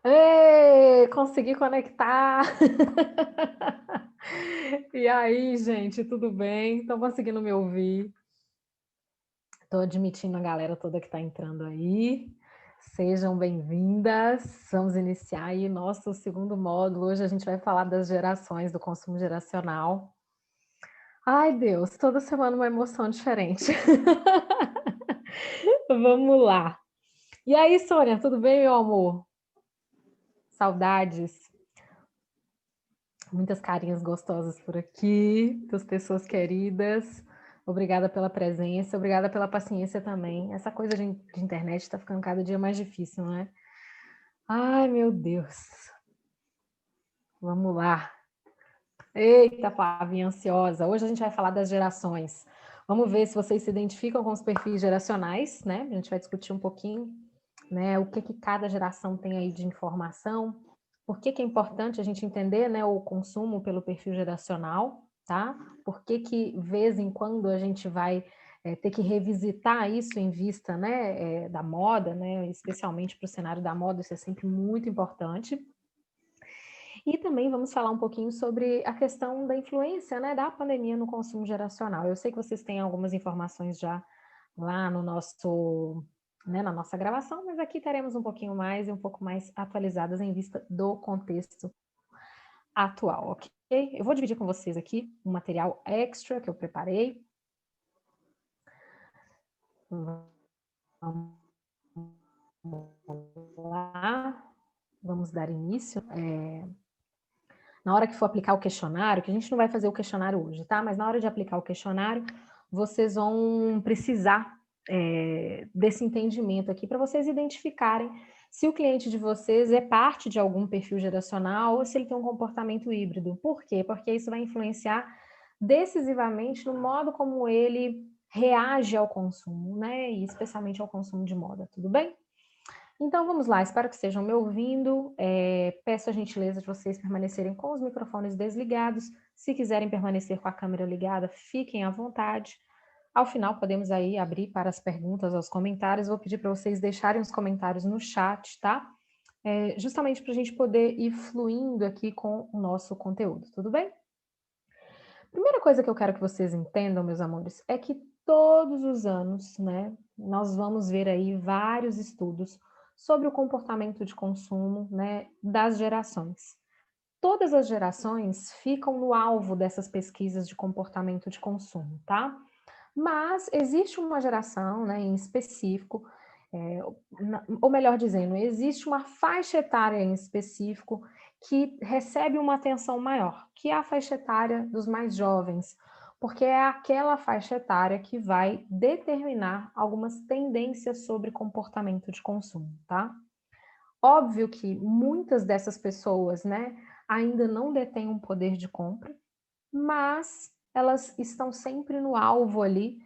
Ê, consegui conectar. E aí, gente, tudo bem? Estão conseguindo me ouvir? Estou admitindo a galera toda que está entrando aí. Sejam bem-vindas. Vamos iniciar aí nosso segundo módulo. Hoje a gente vai falar das gerações, do consumo geracional. Ai, Deus, toda semana uma emoção diferente. Vamos lá. E aí, Sônia, tudo bem, meu amor? Saudades. Muitas carinhas gostosas por aqui, das pessoas queridas. Obrigada pela presença, obrigada pela paciência também. Essa coisa de internet está ficando cada dia mais difícil, não é? Ai, meu Deus. Vamos lá. Eita, Flavinha, ansiosa. Hoje a gente vai falar das gerações. Vamos ver se vocês se identificam com os perfis geracionais, né? A gente vai discutir um pouquinho, né? O que cada geração tem aí de informação. Por que é importante a gente entender, né, o consumo pelo perfil geracional, tá? Por que vez em quando a gente vai ter que revisitar isso em vista, né, da moda, né? Especialmente para o cenário da moda, isso é sempre muito importante. E também vamos falar um pouquinho sobre a questão da influência, né, da pandemia no consumo geracional. Eu sei que vocês têm algumas informações já lá no nosso, né, na nossa gravação, mas aqui teremos um pouquinho mais e um pouco mais atualizadas em vista do contexto atual, ok? Eu vou dividir com vocês aqui um material extra que eu preparei. Vamos lá, vamos dar início. Na hora que for aplicar o questionário, que a gente não vai fazer o questionário hoje, tá? Mas na hora de aplicar o questionário, vocês vão precisar desse entendimento aqui para vocês identificarem se o cliente de vocês é parte de algum perfil geracional ou se ele tem um comportamento híbrido. Por quê? Porque isso vai influenciar decisivamente no modo como ele reage ao consumo, né? E especialmente ao consumo de moda, tudo bem? Então vamos lá, espero que estejam me ouvindo. Peço a gentileza de vocês permanecerem com os microfones desligados. Se quiserem permanecer com a câmera ligada, fiquem à vontade. Ao final, podemos aí abrir para as perguntas, aos comentários. Vou pedir para vocês deixarem os comentários no chat, tá? Justamente para a gente poder ir fluindo aqui com o nosso conteúdo, tudo bem? Primeira coisa que eu quero que vocês entendam, meus amores, é que todos os anos, né, nós vamos ver aí vários estudos sobre o comportamento de consumo, né, das gerações. Todas as gerações ficam no alvo dessas pesquisas de comportamento de consumo, tá? Mas existe uma geração, né, em específico, ou melhor dizendo, existe uma faixa etária em específico que recebe uma atenção maior, que é a faixa etária dos mais jovens, porque é aquela faixa etária que vai determinar algumas tendências sobre comportamento de consumo, tá? Óbvio que muitas dessas pessoas, né, ainda não detêm um poder de compra, mas elas estão sempre no alvo ali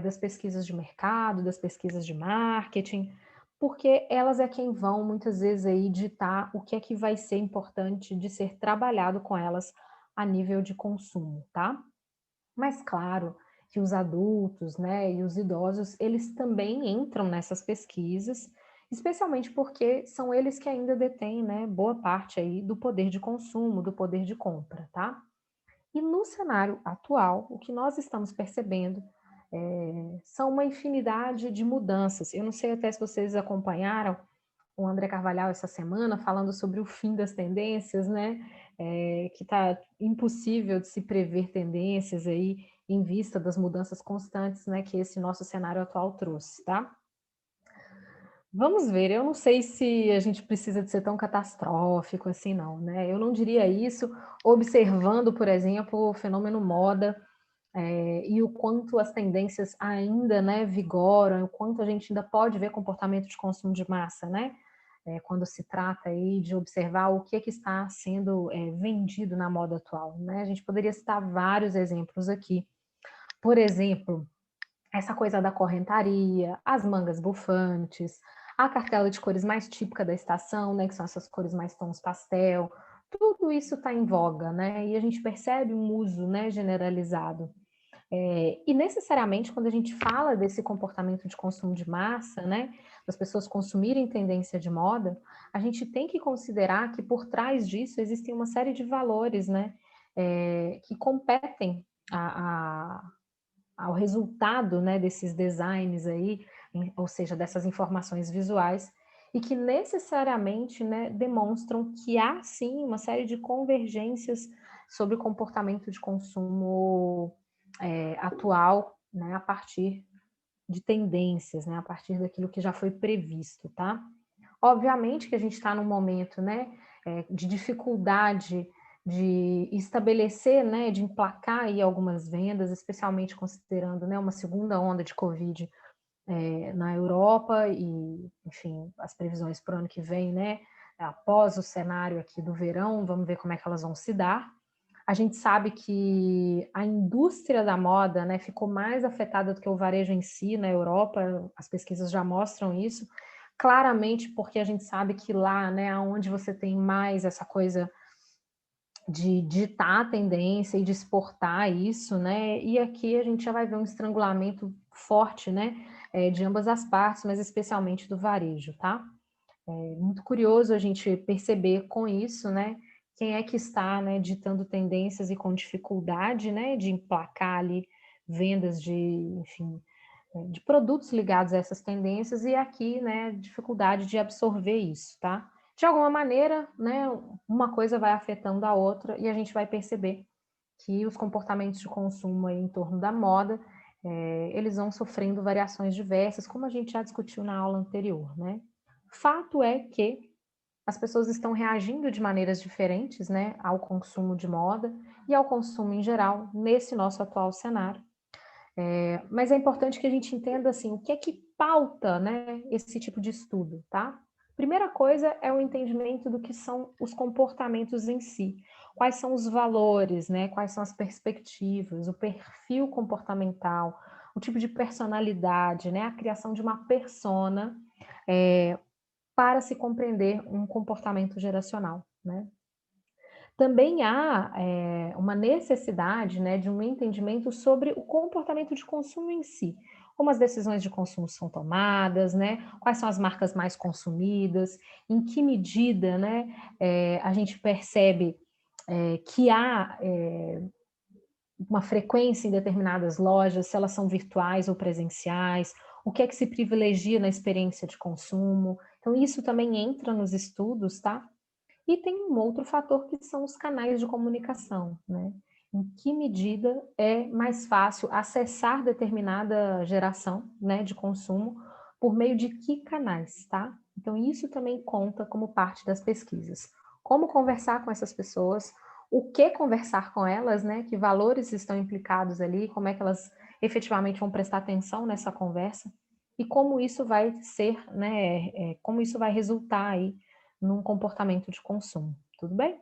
das pesquisas de mercado, das pesquisas de marketing, porque elas é quem vão muitas vezes aí ditar o que é que vai ser importante de ser trabalhado com elas a nível de consumo, tá? Mas claro que os adultos, né, e os idosos, eles também entram nessas pesquisas, especialmente porque são eles que ainda detêm, né, boa parte aí do poder de consumo, do poder de compra, tá? E no cenário atual, o que nós estamos percebendo são uma infinidade de mudanças. Eu não sei até se vocês acompanharam o André Carvalhal essa semana falando sobre o fim das tendências, né? Que está impossível de se prever tendências aí em vista das mudanças constantes, né, que esse nosso cenário atual trouxe, tá? Vamos ver, eu não sei se a gente precisa de ser tão catastrófico assim, não, né? Eu não diria isso observando, por exemplo, o fenômeno moda e o quanto as tendências ainda, né, vigoram, o quanto a gente ainda pode ver comportamento de consumo de massa, né? Quando se trata aí de observar o que está sendo vendido na moda atual, né? A gente poderia citar vários exemplos aqui. Por exemplo, essa coisa da correntaria, as mangas bufantes, a cartela de cores mais típica da estação, né, que são essas cores mais tons pastel, tudo isso está em voga, né, e a gente percebe um uso, né, generalizado. E necessariamente, quando a gente fala desse comportamento de consumo de massa, né, das pessoas consumirem tendência de moda, a gente tem que considerar que por trás disso existem uma série de valores, né, que competem ao resultado, né, desses designs aí, ou seja, dessas informações visuais, e que necessariamente, né, demonstram que há sim uma série de convergências sobre o comportamento de consumo atual, né, a partir de tendências, né, a partir daquilo que já foi previsto, tá? Obviamente que a gente está num momento, né, de dificuldade de estabelecer, né, de emplacar aí algumas vendas, especialmente considerando, né, uma segunda onda de Covid na Europa e, enfim, as previsões para o ano que vem, né, após o cenário aqui do verão, vamos ver como é que elas vão se dar. A gente sabe que a indústria da moda, né, ficou mais afetada do que o varejo em si na Europa, as pesquisas já mostram isso, claramente porque a gente sabe que lá, né, onde você tem mais essa coisa de ditar a tendência e de exportar isso, né, e aqui a gente já vai ver um estrangulamento forte, né, de ambas as partes, mas especialmente do varejo, tá? É muito curioso a gente perceber com isso, né, quem é que está, né, ditando tendências e com dificuldade, né, de emplacar ali vendas de, enfim, de produtos ligados a essas tendências e aqui, né, dificuldade de absorver isso, tá? De alguma maneira, né, uma coisa vai afetando a outra e a gente vai perceber que os comportamentos de consumo aí em torno da moda, eles vão sofrendo variações diversas, como a gente já discutiu na aula anterior, né? Fato é que as pessoas estão reagindo de maneiras diferentes, né, ao consumo de moda e ao consumo em geral nesse nosso atual cenário. Mas é importante que a gente entenda assim, o que é que pauta, né, esse tipo de estudo, tá? Primeira coisa é o entendimento do que são os comportamentos em si. Quais são os valores, né? Quais são as perspectivas, o perfil comportamental, o tipo de personalidade, né? A criação de uma persona para se compreender um comportamento geracional, né? Também há uma necessidade, né, de um entendimento sobre o comportamento de consumo em si, como as decisões de consumo são tomadas, né, quais são as marcas mais consumidas, em que medida, né, a gente percebe que há uma frequência em determinadas lojas, se elas são virtuais ou presenciais, o que é que se privilegia na experiência de consumo. Então, isso também entra nos estudos, tá? E tem um outro fator que são os canais de comunicação, né? Em que medida é mais fácil acessar determinada geração, né, de consumo por meio de que canais, tá? Então isso também conta como parte das pesquisas. Como conversar com essas pessoas, o que conversar com elas, né? Que valores estão implicados ali, como é que elas efetivamente vão prestar atenção nessa conversa e como isso vai ser, né? Como isso vai resultar aí num comportamento de consumo, tudo bem?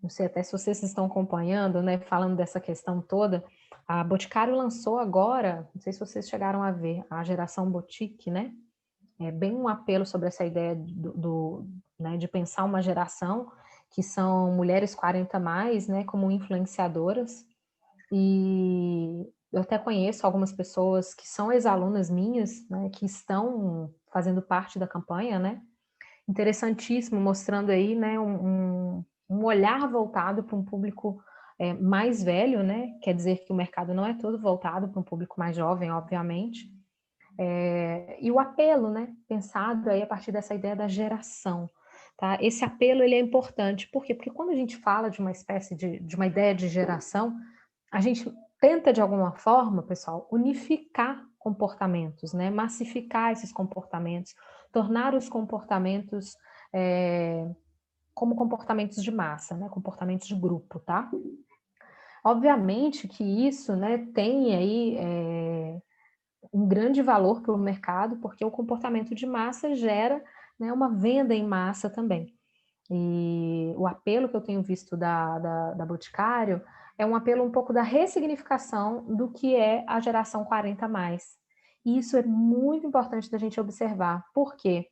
Não sei até se vocês estão acompanhando, né, falando dessa questão toda, a Boticário lançou agora, não sei se vocês chegaram a ver, a geração Boutique, né? É bem um apelo sobre essa ideia né, de pensar uma geração que são mulheres 40 mais, né, como influenciadoras, e eu até conheço algumas pessoas que são ex-alunas minhas, né, que estão fazendo parte da campanha, né, interessantíssimo, mostrando aí, né, um olhar voltado para um público mais velho, né? Quer dizer que o mercado não é todo voltado para um público mais jovem, obviamente. E o apelo, né? Pensado aí a partir dessa ideia da geração. Tá? Esse apelo ele é importante. Por quê? Porque quando a gente fala de uma espécie de uma ideia de geração, a gente tenta, de alguma forma, pessoal, unificar comportamentos, né? Massificar esses comportamentos, tornar os comportamentos como comportamentos de massa, né? Comportamentos de grupo, tá? Obviamente que isso, né, tem aí um grande valor para o mercado, porque o comportamento de massa gera, né, uma venda em massa também. E o apelo que eu tenho visto da Boticário é um apelo um pouco da ressignificação do que é a geração 40 mais. E isso é muito importante da gente observar. Por quê?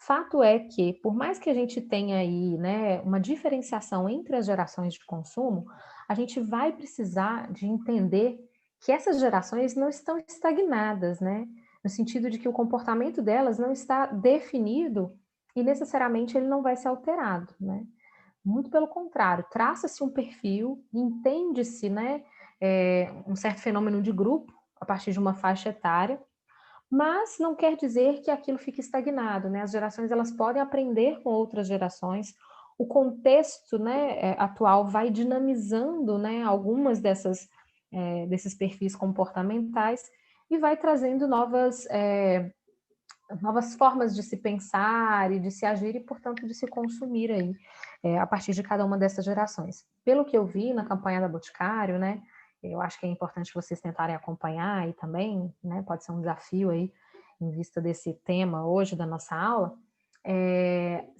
Fato é que, por mais que a gente tenha aí, né, uma diferenciação entre as gerações de consumo, a gente vai precisar de entender que essas gerações não estão estagnadas, né? No sentido de que o comportamento delas não está definido e necessariamente ele não vai ser alterado, né? Muito pelo contrário, traça-se um perfil, entende-se, né, um certo fenômeno de grupo a partir de uma faixa etária, mas não quer dizer que aquilo fique estagnado, né? As gerações elas podem aprender com outras gerações. O contexto, né, atual vai dinamizando, né, algumas desses perfis comportamentais e vai trazendo novas formas de se pensar e de se agir e, portanto, de se consumir aí, a partir de cada uma dessas gerações. Pelo que eu vi na campanha da Boticário, né, eu acho que é importante vocês tentarem acompanhar aí também, né, pode ser um desafio aí, em vista desse tema hoje da nossa aula,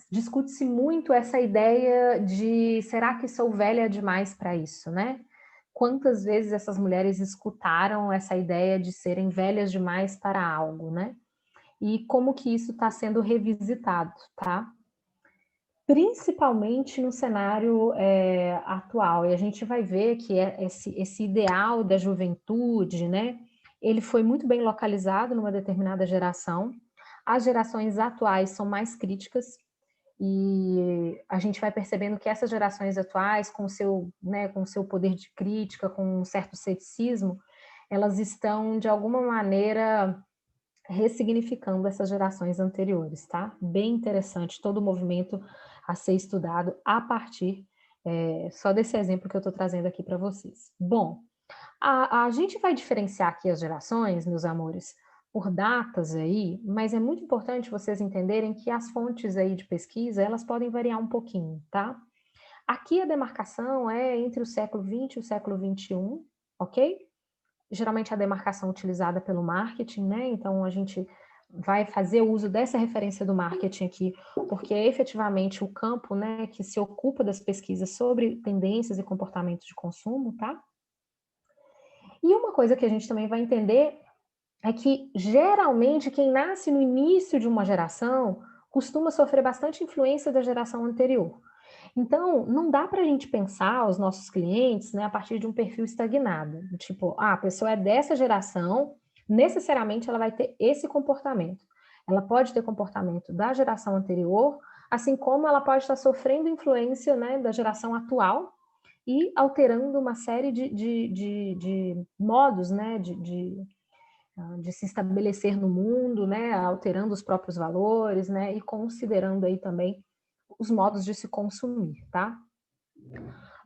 discute-se muito essa ideia de será que sou velha demais para isso, né? Quantas vezes essas mulheres escutaram essa ideia de serem velhas demais para algo, né? E como que isso está sendo revisitado, tá? Principalmente no cenário atual. E a gente vai ver que esse ideal da juventude, né? Ele foi muito bem localizado numa determinada geração. As gerações atuais são mais críticas e a gente vai percebendo que essas gerações atuais, com o seu poder de crítica, com um certo ceticismo, elas estão, de alguma maneira, ressignificando essas gerações anteriores, tá? Bem interessante todo o movimento a ser estudado a partir só desse exemplo que eu estou trazendo aqui para vocês. Bom, a gente vai diferenciar aqui as gerações, meus amores, por datas aí, mas é muito importante vocês entenderem que as fontes aí de pesquisa, elas podem variar um pouquinho, tá? Aqui a demarcação é entre o século XX e o século XXI, ok? Geralmente a demarcação utilizada pelo marketing, né? Então a gente vai fazer uso dessa referência do marketing aqui, porque é efetivamente o campo, né, que se ocupa das pesquisas sobre tendências e comportamentos de consumo, tá? E uma coisa que a gente também vai entender é que geralmente quem nasce no início de uma geração costuma sofrer bastante influência da geração anterior. Então, não dá para a gente pensar os nossos clientes, né, a partir de um perfil estagnado. Tipo, a pessoa é dessa geração, necessariamente ela vai ter esse comportamento. Ela pode ter comportamento da geração anterior, assim como ela pode estar sofrendo influência, né, da geração atual e alterando uma série de modos, né, de se estabelecer no mundo, né, alterando os próprios valores, né, e considerando aí também os modos de se consumir, tá?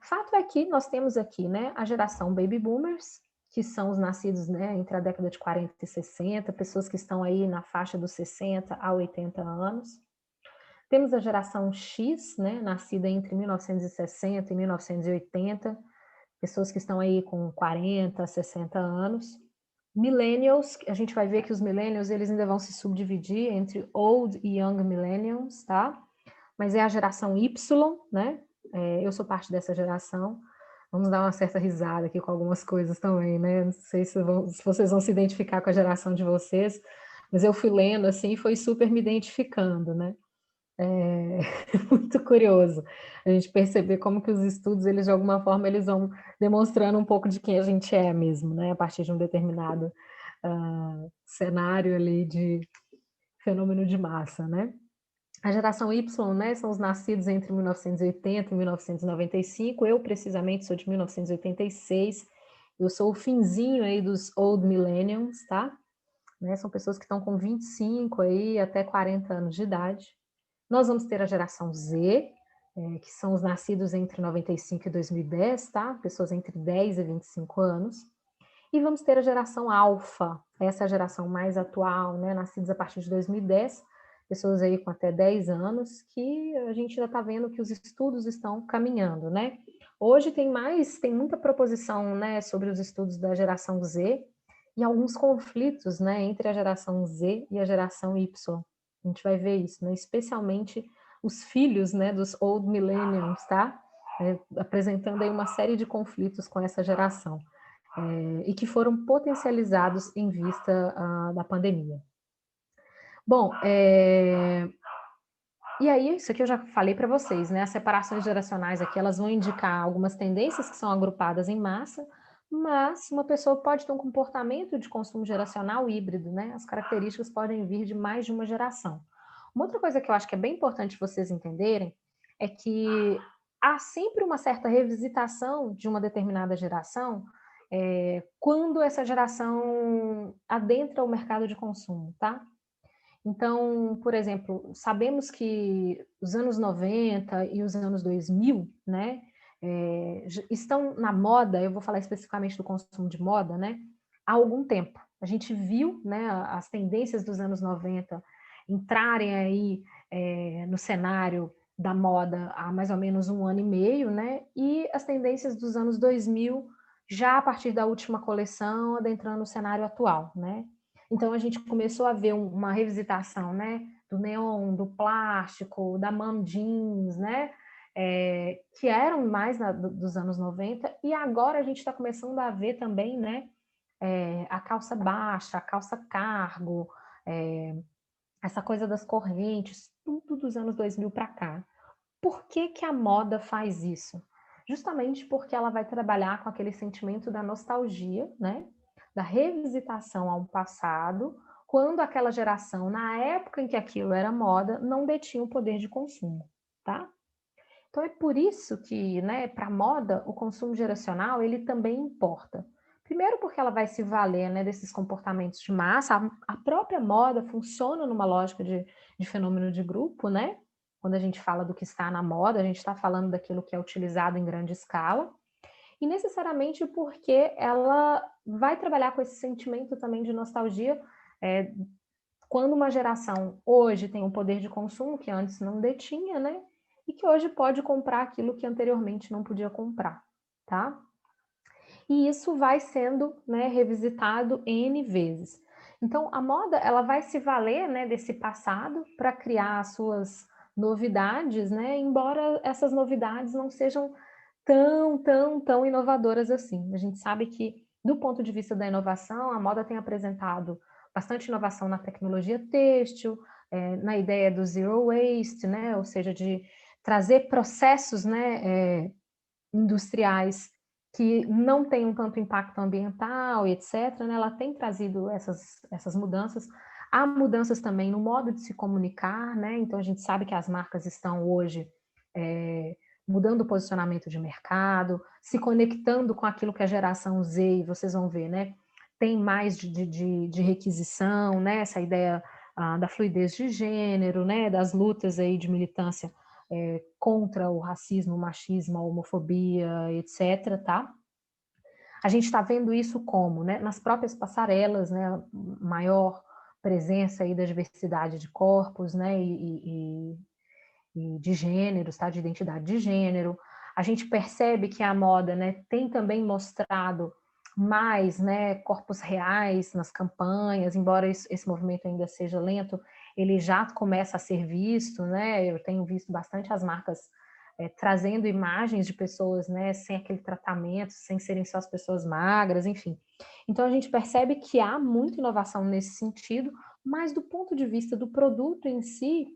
Fato é que nós temos aqui, né, a geração Baby Boomers, que são os nascidos, né, entre a década de 40 e 60, pessoas que estão aí na faixa dos 60 a 80 anos. Temos a geração X, né, nascida entre 1960 e 1980, pessoas que estão aí com 40, 60 anos. Millennials, a gente vai ver que os millennials eles ainda vão se subdividir entre old e young millennials, tá? Mas é a geração Y, né? Eu sou parte dessa geração. Vamos dar uma certa risada aqui com algumas coisas também, né? Não sei se vocês vão se identificar com a geração de vocês, mas eu fui lendo assim e foi super me identificando, né? É muito curioso a gente perceber como que os estudos, eles de alguma forma, eles vão demonstrando um pouco de quem a gente é mesmo, né? A partir de um determinado cenário ali de fenômeno de massa, né? A geração Y, né, são os nascidos entre 1980 e 1995. Eu, precisamente, sou de 1986. Eu sou o finzinho aí dos Old Millennials, tá? Né, são pessoas que estão com 25 aí até 40 anos de idade. Nós vamos ter a geração Z, que são os nascidos entre 95 e 2010, tá? Pessoas entre 10 e 25 anos. E vamos ter a geração Alfa, essa é a geração mais atual, né? Nascidos a partir de 2010, pessoas aí com até 10 anos, que a gente ainda está vendo que os estudos estão caminhando, né? Hoje tem muita proposição, né, sobre os estudos da geração Z e alguns conflitos, né, entre a geração Z e a geração Y. A gente vai ver isso, né? Especialmente os filhos, né, dos old millennials, tá? Apresentando aí uma série de conflitos com essa geração. E que foram potencializados em vista da pandemia. Bom, E aí, isso aqui eu já falei para vocês, né? As separações geracionais aqui, elas vão indicar algumas tendências que são agrupadas em massa, mas uma pessoa pode ter um comportamento de consumo geracional híbrido, né? As características podem vir de mais de uma geração. Uma outra coisa que eu acho que é bem importante vocês entenderem é que há sempre uma certa revisitação de uma determinada geração quando essa geração adentra o mercado de consumo, tá? Então, por exemplo, sabemos que os anos 90 e os anos 2000, né, estão na moda, eu vou falar especificamente do consumo de moda, né, há algum tempo. A gente viu, né, as tendências dos anos 90 entrarem aí no cenário da moda há mais ou menos um ano e meio, né, e as tendências dos anos 2000 já a partir da última coleção adentrando o cenário atual, né. Então a gente começou a ver uma revisitação, né, do neon, do plástico, da mom jeans, né, que eram mais dos anos 90, e agora a gente está começando a ver também, né, a calça baixa, a calça cargo, essa coisa das correntes, tudo dos anos 2000 para cá. Por que que a moda faz isso? Justamente porque ela vai trabalhar com aquele sentimento da nostalgia, né? Da revisitação ao passado, quando aquela geração, na época em que aquilo era moda, não detinha o poder de consumo, tá? Então é por isso que, né, para a moda, o consumo geracional, ele também importa. Primeiro porque ela vai se valer, né, desses comportamentos de massa, a própria moda funciona numa lógica de fenômeno de grupo, né? Quando a gente fala do que está na moda, a gente está falando daquilo que é utilizado em grande escala, e necessariamente porque ela vai trabalhar com esse sentimento também de nostalgia, é, quando uma geração hoje tem um poder de consumo que antes não detinha, né? E que hoje pode comprar aquilo que anteriormente não podia comprar, tá? E isso vai sendo, né, revisitado N vezes. Então, a moda, ela vai se valer, né, desse passado para criar as suas novidades, né? Embora essas novidades não sejam tão inovadoras assim. A gente sabe que, do ponto de vista da inovação, a moda tem apresentado bastante inovação na tecnologia têxtil, na ideia do zero waste, né? Ou seja, de trazer processos, né, industriais que não tenham tanto impacto ambiental e etc., né? Ela tem trazido essas mudanças. Há mudanças também no modo de se comunicar, né? Então a gente sabe que as marcas estão hoje mudando o posicionamento de mercado, se conectando com aquilo que a geração Z, e vocês vão ver, né? Tem mais de requisição, né? Essa ideia da fluidez de gênero, né? Das lutas aí de militância contra o racismo, o machismo, a homofobia, etc., tá? A gente está vendo isso como, né? Nas próprias passarelas, né? Maior presença aí da diversidade de corpos, né? E de gêneros, tá? De identidade de gênero. A gente percebe que a moda, né, tem também mostrado mais, né, corpos reais nas campanhas, embora esse movimento ainda seja lento, ele já começa a ser visto, né? Eu tenho visto bastante as marcas trazendo imagens de pessoas, né, sem aquele tratamento, sem serem só as pessoas magras, enfim. Então a gente percebe que há muita inovação nesse sentido, mas do ponto de vista do produto em si,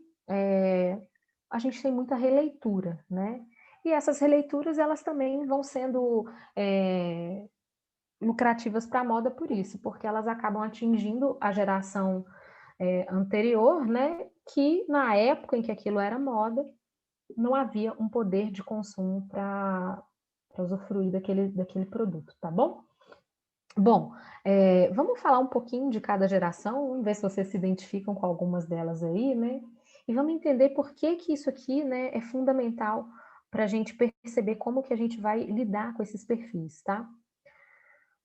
a gente tem muita releitura, né? E essas releituras, elas também vão sendo lucrativas para a moda por isso, porque elas acabam atingindo a geração anterior, né? Que na época em que aquilo era moda, não havia um poder de consumo para usufruir daquele produto, tá bom? Bom, vamos falar um pouquinho de cada geração, vamos ver se vocês se identificam com algumas delas aí, né? E vamos entender por que que isso aqui, né, é fundamental para a gente perceber como que a gente vai lidar com esses perfis, tá?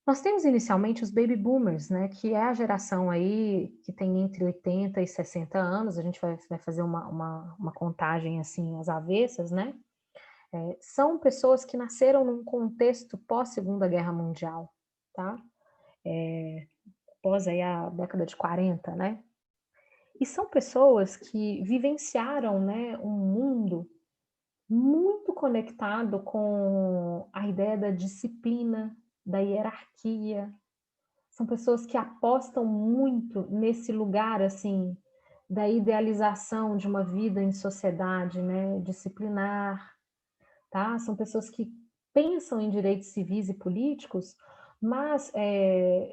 Nós temos inicialmente os baby boomers, né, que é a geração aí que tem entre 80 e 60 anos, a gente vai fazer uma contagem assim às avessas, né? São pessoas que nasceram num contexto pós-Segunda Guerra Mundial, tá? Pós aí a década de 40, né? E são pessoas que vivenciaram, né, um mundo muito conectado com a ideia da disciplina, da hierarquia. São pessoas que apostam muito nesse lugar, assim, da idealização de uma vida em sociedade, né, disciplinar, tá? São pessoas que pensam em direitos civis e políticos, mas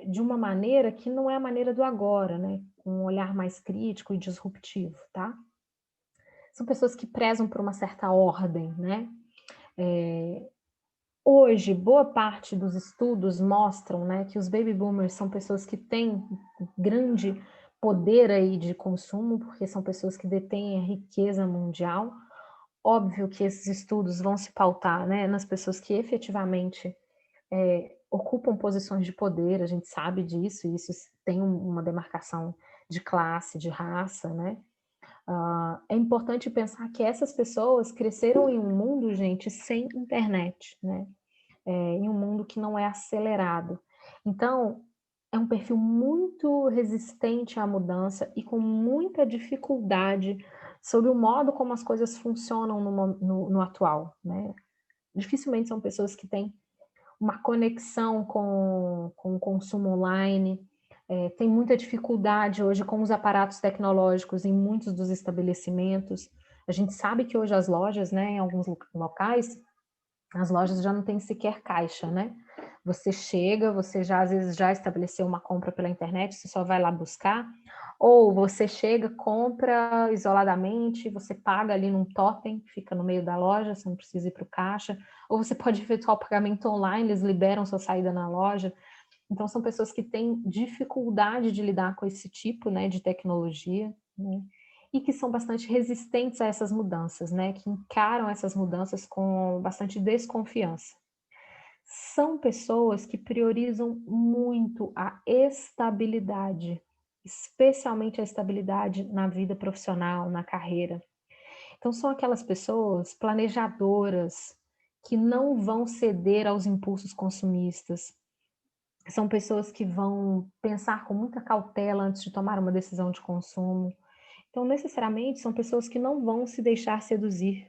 de uma maneira que não é a maneira do agora, né? Com um olhar mais crítico e disruptivo, tá? São pessoas que prezam por uma certa ordem, né? Hoje, boa parte dos estudos mostram, né, que os baby boomers são pessoas que têm grande poder aí de consumo, porque são pessoas que detêm a riqueza mundial. Óbvio que esses estudos vão se pautar, né, nas pessoas que efetivamente ocupam posições de poder, a gente sabe disso, e isso tem uma demarcação de classe, de raça, né? É importante pensar que essas pessoas cresceram em um mundo, gente, sem internet, né? Em um mundo que não é acelerado. Então, é um perfil muito resistente à mudança e com muita dificuldade sobre o modo como as coisas funcionam no atual, né? Dificilmente são pessoas que têm uma conexão com o consumo online, tem muita dificuldade hoje com os aparatos tecnológicos em muitos dos estabelecimentos. A gente sabe que hoje as lojas, né, em alguns locais, as lojas já não têm sequer caixa, né? Você chega, você já às vezes já estabeleceu uma compra pela internet, você só vai lá buscar, ou você chega, compra isoladamente, você paga ali num totem que fica no meio da loja, você não precisa ir para o caixa, ou você pode efetuar o pagamento online, eles liberam sua saída na loja. Então são pessoas que têm dificuldade de lidar com esse tipo, né, de tecnologia, né? E que são bastante resistentes a essas mudanças, né? Que encaram essas mudanças com bastante desconfiança. São pessoas que priorizam muito a estabilidade, especialmente a estabilidade na vida profissional, na carreira. Então, são aquelas pessoas planejadoras que não vão ceder aos impulsos consumistas. São pessoas que vão pensar com muita cautela antes de tomar uma decisão de consumo. Então, necessariamente, são pessoas que não vão se deixar seduzir,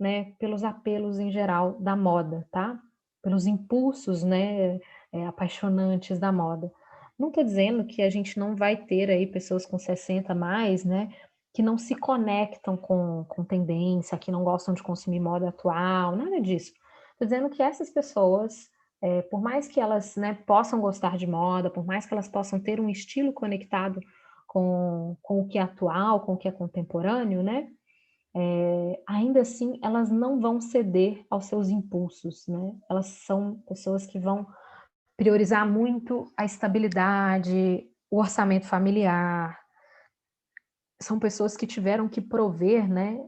né, pelos apelos em geral da moda, tá? Pelos impulsos, né, apaixonantes da moda. Não estou dizendo que a gente não vai ter aí pessoas com 60 a mais, né, que não se conectam com tendência, que não gostam de consumir moda atual, nada disso. Estou dizendo que essas pessoas, por mais que elas, né, possam gostar de moda, por mais que elas possam ter um estilo conectado com o que é atual, com o que é contemporâneo, né, ainda assim, elas não vão ceder aos seus impulsos, né? Elas são pessoas que vão priorizar muito a estabilidade, o orçamento familiar. São pessoas que tiveram que prover, né,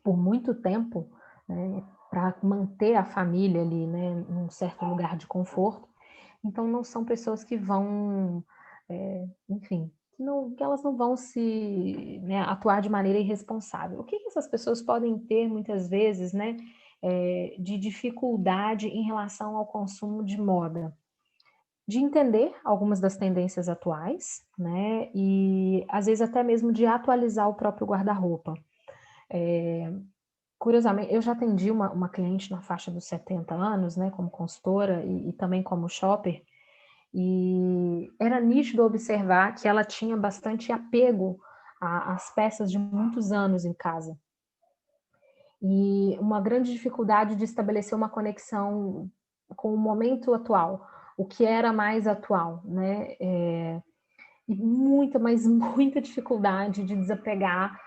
por muito tempo, né, para manter a família ali, né, num certo lugar de conforto. Então, não são pessoas que vão, enfim, que elas não vão se, né, atuar de maneira irresponsável. O que essas pessoas podem ter, muitas vezes, né, de dificuldade em relação ao consumo de moda? De entender algumas das tendências atuais, né, e às vezes até mesmo de atualizar o próprio guarda-roupa. Curiosamente, eu já atendi uma cliente na faixa dos 70 anos, né, como consultora e também como shopper, e era nítido observar que ela tinha bastante apego às peças de muitos anos em casa. E uma grande dificuldade de estabelecer uma conexão com o momento atual, o que era mais atual, né? E muita, mas muita dificuldade de desapegar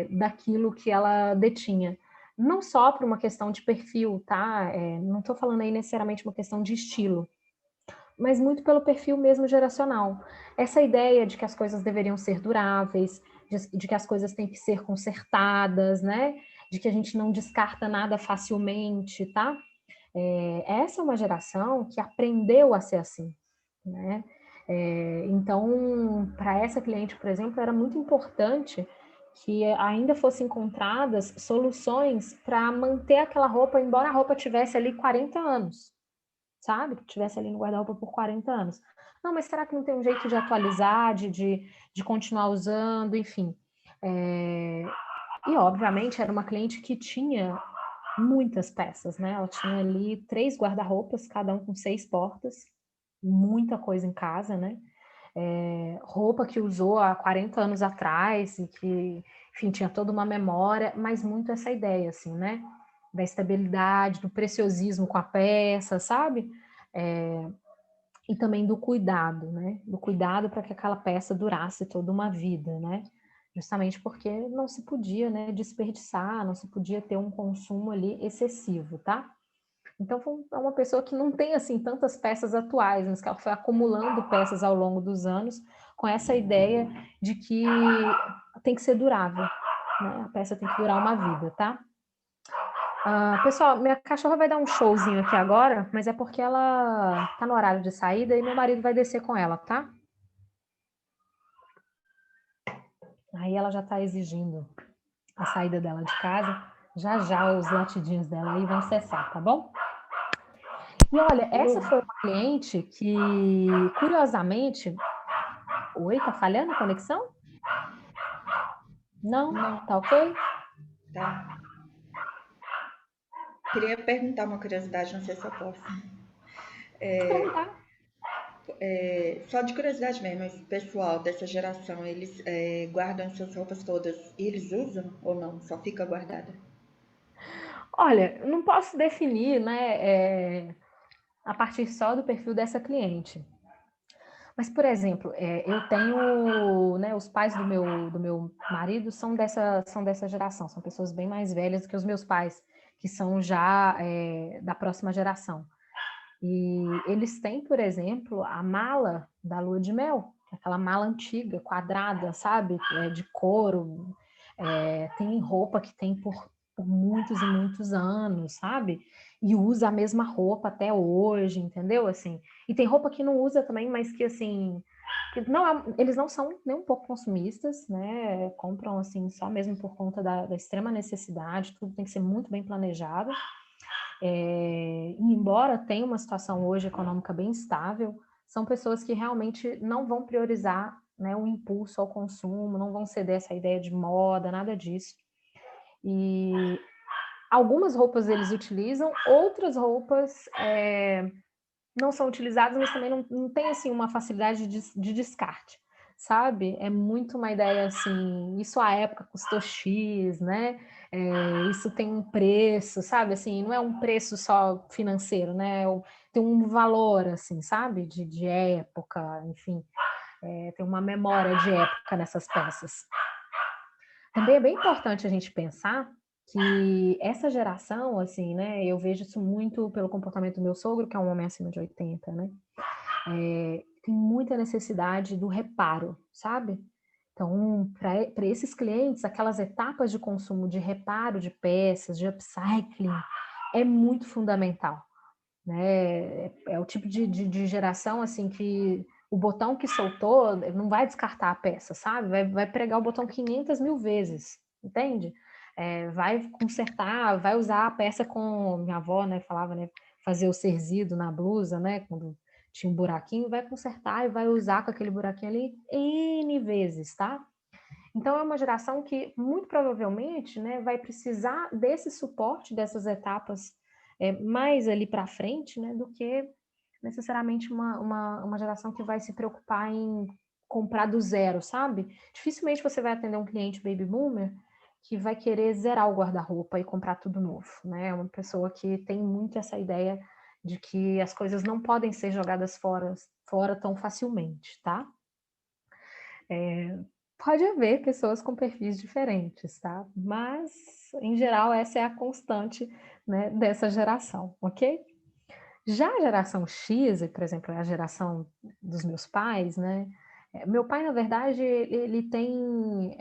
daquilo que ela detinha. Não só por uma questão de perfil, tá? Não estou falando aí necessariamente uma questão de estilo, mas muito pelo perfil mesmo geracional. Essa ideia de que as coisas deveriam ser duráveis, de que as coisas têm que ser consertadas, né? De que a gente não descarta nada facilmente, tá? Essa é uma geração que aprendeu a ser assim, né? Então, para essa cliente, por exemplo, era muito importante que ainda fossem encontradas soluções para manter aquela roupa, embora a roupa tivesse ali 40 anos, sabe? Que tivesse ali no guarda-roupa por 40 anos. Não, mas será que não tem um jeito de atualizar, de continuar usando, enfim. E, obviamente, era uma cliente que tinha muitas peças, né? Ela tinha ali 3 guarda-roupas, cada um com 6 portas, muita coisa em casa, né? roupa que usou há 40 anos atrás e que, enfim, tinha toda uma memória, mas muito essa ideia, assim, né? Da estabilidade, do preciosismo com a peça, sabe? E também do cuidado, né? Do cuidado para que aquela peça durasse toda uma vida, né? Justamente porque não se podia, né, desperdiçar, não se podia ter um consumo ali excessivo, tá? Então, é uma pessoa que não tem, assim, tantas peças atuais, mas que ela foi acumulando peças ao longo dos anos com essa ideia de que tem que ser durável, né? A peça tem que durar uma vida, tá? Pessoal, minha cachorra vai dar um showzinho aqui agora, mas é porque ela tá no horário de saída e meu marido vai descer com ela, tá? Aí ela já tá exigindo a saída dela de casa. Já já os latidinhos dela aí vão cessar, tá bom? E olha, essa foi uma cliente que, curiosamente... Oi, tá falhando a conexão? Não? Não, Tá ok? tá. Queria perguntar uma curiosidade, não sei se eu posso. Não, tá. Só de curiosidade mesmo, esse pessoal dessa geração, eles guardam suas roupas todas e eles usam ou não? Só fica guardada? Olha, não posso definir, né, a partir só do perfil dessa cliente. Mas, por exemplo, eu tenho, né, os pais do meu marido são dessa geração, são pessoas bem mais velhas do que os meus pais, que são já da próxima geração. E eles têm, por exemplo, a mala da lua de mel, aquela mala antiga, quadrada, sabe? De couro. Tem roupa que tem por muitos e muitos anos, sabe? E usa a mesma roupa até hoje, entendeu? Assim, e tem roupa que não usa também, mas que assim, que eles não são nem um pouco consumistas, né? Compram assim só mesmo por conta da extrema necessidade, tudo tem que ser muito bem planejado. Embora tenha uma situação hoje econômica bem estável, são pessoas que realmente não vão priorizar, né, o impulso ao consumo, não vão ceder essa ideia de moda, nada disso. E algumas roupas eles utilizam, outras roupas não são utilizadas, mas também não tem assim uma facilidade de descarte, sabe? É muito uma ideia assim, isso à época custou X, né? Isso tem um preço, sabe? Assim, não é um preço só financeiro, né? Tem um valor, assim, sabe? De época, enfim, tem uma memória de época nessas peças. Também é bem importante a gente pensar que essa geração, assim, né? Eu vejo isso muito pelo comportamento do meu sogro, que é um homem acima de 80, né? Tem muita necessidade do reparo, sabe? Então, para esses clientes, aquelas etapas de consumo de reparo de peças, de upcycling, é muito fundamental, né? É o tipo de geração, assim, que o botão que soltou não vai descartar a peça, sabe? Vai pregar o botão 500 mil vezes, entende? Vai consertar, vai usar a peça com... Minha avó, né, falava, né, fazer o cerzido na blusa, né, quando tinha um buraquinho, vai consertar e vai usar com aquele buraquinho ali N vezes, tá? Então, é uma geração que, muito provavelmente, né, vai precisar desse suporte, dessas etapas mais ali para frente, né, do que necessariamente uma geração que vai se preocupar em comprar do zero, sabe? Dificilmente você vai atender um cliente baby boomer que vai querer zerar o guarda-roupa e comprar tudo novo, né? É uma pessoa que tem muito essa ideia de que as coisas não podem ser jogadas fora tão facilmente, tá? Pode haver pessoas com perfis diferentes, tá? Mas, em geral, essa é a constante, né, dessa geração, ok? Já a geração X, por exemplo, é a geração dos meus pais, né? Meu pai, na verdade, ele tem...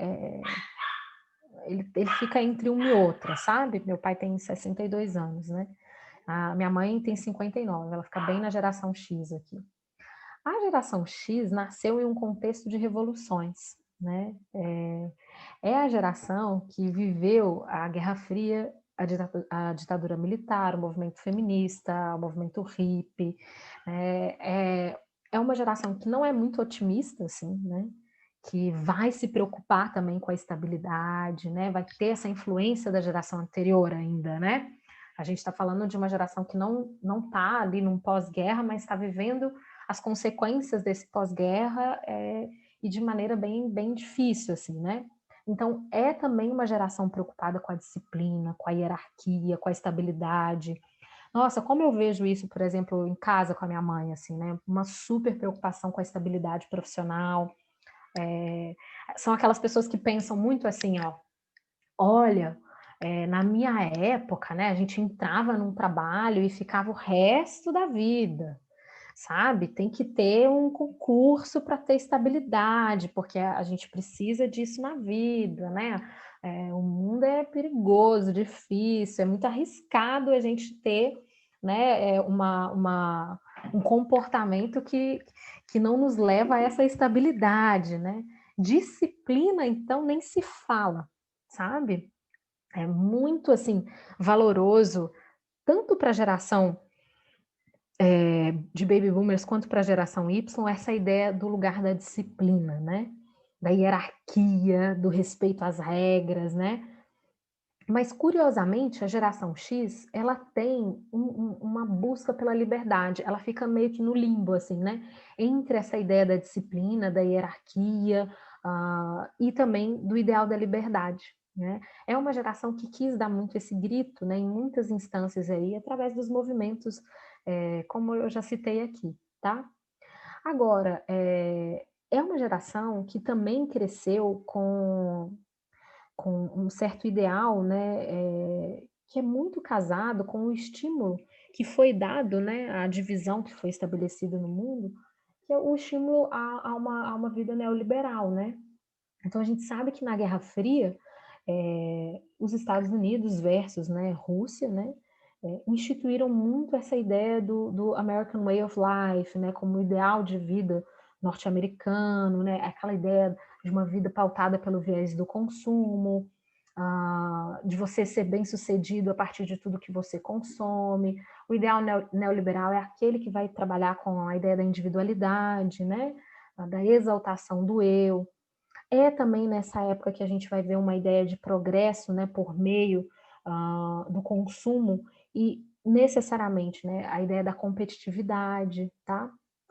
ele fica entre uma e outra, sabe? Meu pai tem 62 anos, né? A minha mãe tem 59, ela fica bem na geração X aqui. A geração X nasceu em um contexto de revoluções, né? É a geração que viveu a Guerra Fria, a ditadura militar, o movimento feminista, o movimento hippie. É uma geração que não é muito otimista, assim, né? Que vai se preocupar também com a estabilidade, né? Vai ter essa influência da geração anterior ainda, né? A gente está falando de uma geração que não está ali num pós-guerra, mas está vivendo as consequências desse pós-guerra e de maneira bem, bem difícil, assim, né? Então, é também uma geração preocupada com a disciplina, com a hierarquia, com a estabilidade. Nossa, como eu vejo isso, por exemplo, em casa com a minha mãe, assim, né? Uma super preocupação com a estabilidade profissional. São aquelas pessoas que pensam muito assim, ó, olha, na minha época, né, a gente entrava num trabalho e ficava o resto da vida, sabe? Tem que ter um concurso para ter estabilidade, porque a gente precisa disso na vida, né? O mundo é perigoso, difícil, é muito arriscado a gente ter, né, um comportamento que não nos leva a essa estabilidade, né? Disciplina, então, nem se fala, sabe? É muito, assim, valoroso, tanto para a geração de baby boomers quanto para a geração Y, essa ideia do lugar da disciplina, né? Da hierarquia, do respeito às regras, né? Mas, curiosamente, a geração X, ela tem uma busca pela liberdade, ela fica meio que no limbo, assim, né? Entre essa ideia da disciplina, da hierarquia, e também do ideal da liberdade, né? É uma geração que quis dar muito esse grito, né, em muitas instâncias aí, através dos movimentos, como eu já citei aqui, tá? Agora, é uma geração que também cresceu com um certo ideal, né, que é muito casado com o estímulo que foi dado, né, a divisão que foi estabelecida no mundo, que é o estímulo a uma vida neoliberal, né? Então a gente sabe que na Guerra Fria, os Estados Unidos versus, né, Rússia, né, instituíram muito essa ideia do American Way of Life, né, como ideal de vida norte-americano, né, aquela ideia de uma vida pautada pelo viés do consumo, de você ser bem-sucedido a partir de tudo que você consome. O ideal neoliberal é aquele que vai trabalhar com a ideia da individualidade, né, da exaltação do eu. É também nessa época que a gente vai ver uma ideia de progresso, né, por meio do consumo e necessariamente, né, a ideia da competitividade, tá?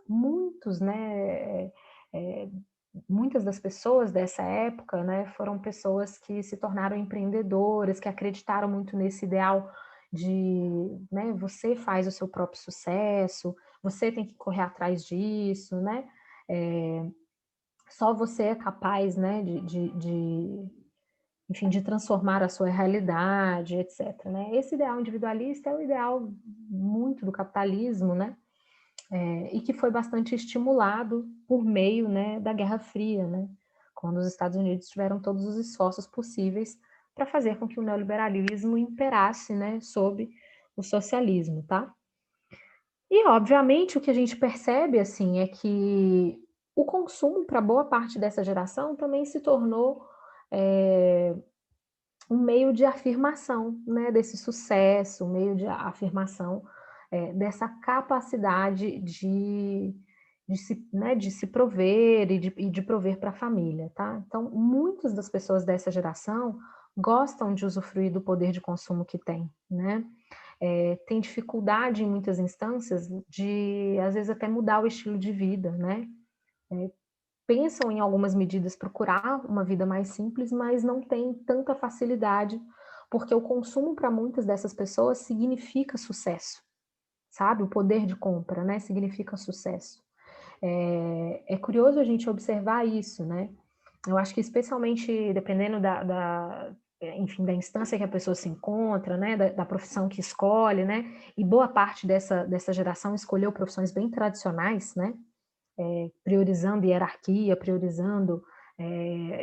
Muitos, né, muitas das pessoas dessa época, né, foram pessoas que se tornaram empreendedoras, que acreditaram muito nesse ideal de, né, você faz o seu próprio sucesso, você tem que correr atrás disso, né? Só você é capaz, né, enfim, de transformar a sua realidade, etc. Né? Esse ideal individualista é o ideal muito do capitalismo, né? E que foi bastante estimulado por meio, né, da Guerra Fria, né? Quando os Estados Unidos tiveram todos os esforços possíveis para fazer com que o neoliberalismo imperasse, né, sobre o socialismo, tá? E, obviamente, o que a gente percebe, assim, é que o consumo, para boa parte dessa geração, também se tornou um meio de afirmação, né, desse sucesso, um meio de afirmação dessa capacidade de se prover e de prover para a família, tá? Então, muitas das pessoas dessa geração gostam de usufruir do poder de consumo que tem, né? Tem dificuldade em muitas instâncias de, às vezes, até mudar o estilo de vida, né? Pensam em algumas medidas procurar uma vida mais simples, mas não tem tanta facilidade, porque o consumo para muitas dessas pessoas significa sucesso, sabe? O poder de compra, né? Significa sucesso. É curioso a gente observar isso, né? Eu acho que especialmente dependendo enfim, da instância que a pessoa se encontra, né, da profissão que escolhe, né, e boa parte dessa geração escolheu profissões bem tradicionais, né, priorizando hierarquia, priorizando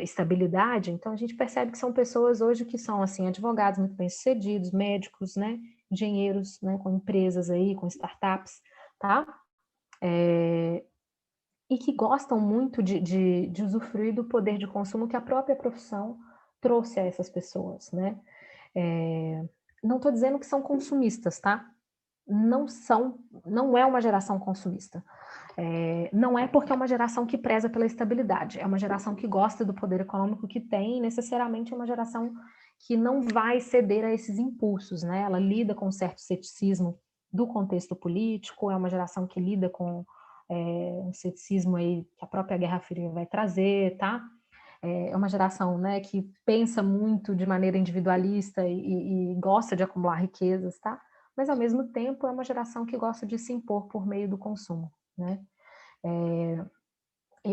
estabilidade. Então a gente percebe que são pessoas hoje que são assim advogados muito bem-sucedidos, médicos, né, engenheiros, né, com empresas aí, com startups, tá? E que gostam muito de usufruir do poder de consumo que a própria profissão trouxe a essas pessoas, né? Não estou dizendo que são consumistas, tá? Não são, não é uma geração consumista. Não é porque é uma geração que preza pela estabilidade, é uma geração que gosta do poder econômico que tem, e necessariamente é uma geração que não vai ceder a esses impulsos, né? Ela lida com um certo ceticismo do contexto político, é uma geração que lida com um ceticismo aí que a própria Guerra Fria vai trazer, tá? É uma geração, né, que pensa muito de maneira individualista e gosta de acumular riquezas, tá? Mas, ao mesmo tempo, é uma geração que gosta de se impor por meio do consumo, né?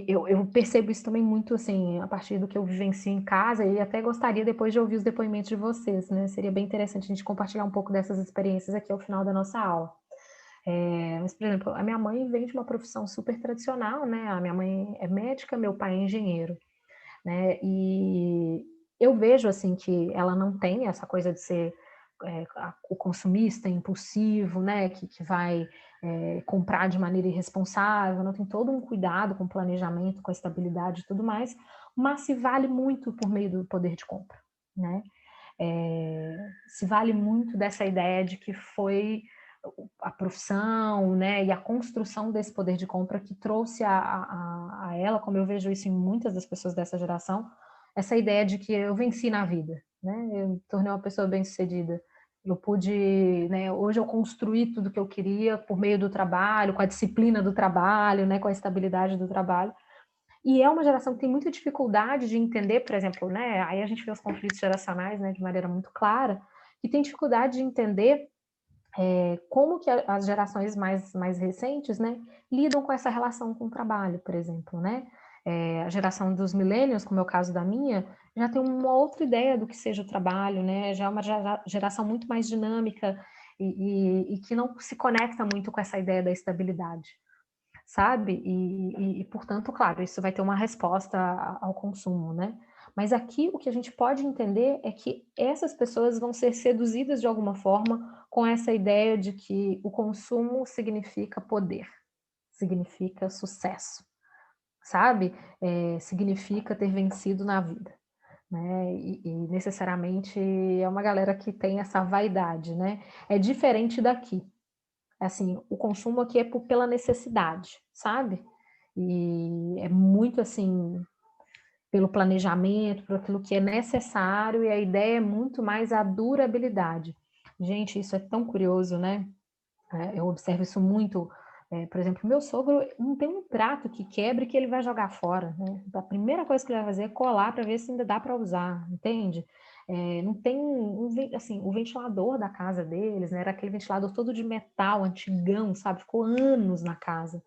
Eu percebo isso também muito, assim, a partir do que eu vivencio em casa, e até gostaria depois de ouvir os depoimentos de vocês, né? Seria bem interessante a gente compartilhar um pouco dessas experiências aqui ao final da nossa aula. Mas, por exemplo, a minha mãe vem de uma profissão super tradicional, né? A minha mãe é médica, meu pai é engenheiro, né? E eu vejo, assim, que ela não tem essa coisa de ser o consumista impulsivo, né? Que vai comprar de maneira irresponsável, não tem todo um cuidado com o planejamento, com a estabilidade e tudo mais, mas se vale muito por meio do poder de compra, né? Se vale muito dessa ideia de que foi a profissão, né, e a construção desse poder de compra que trouxe a ela, como eu vejo isso em muitas das pessoas dessa geração, essa ideia de que eu venci na vida, né, eu me tornei uma pessoa bem-sucedida, eu pude, né, hoje eu construí tudo que eu queria por meio do trabalho, com a disciplina do trabalho, né, com a estabilidade do trabalho, e é uma geração que tem muita dificuldade de entender, por exemplo, né, aí a gente vê os conflitos geracionais, né, de maneira muito clara, que tem dificuldade de entender como que as gerações mais recentes, né, lidam com essa relação com o trabalho, por exemplo, né? A geração dos millennials, como é o caso da minha, já tem uma outra ideia do que seja o trabalho, né? Já é uma geração muito mais dinâmica e que não se conecta muito com essa ideia da estabilidade, sabe? Portanto, claro, isso vai ter uma resposta ao consumo, né? Mas aqui o que a gente pode entender é que essas pessoas vão ser seduzidas de alguma forma com essa ideia de que o consumo significa poder, significa sucesso, sabe? Significa ter vencido na vida, né? E necessariamente é uma galera que tem essa vaidade, né? É diferente daqui. Assim, o consumo aqui é pela necessidade, sabe? E é muito assim, pelo planejamento, por aquilo que é necessário, e a ideia é muito mais a durabilidade. Gente, isso é tão curioso, né? Eu observo isso muito. Por exemplo, meu sogro não tem um prato que quebre que ele vai jogar fora, né? A primeira coisa que ele vai fazer é colar para ver se ainda dá para usar, entende? Não tem assim, o ventilador da casa deles, né? Era aquele ventilador todo de metal, antigão, sabe? Ficou anos na casa,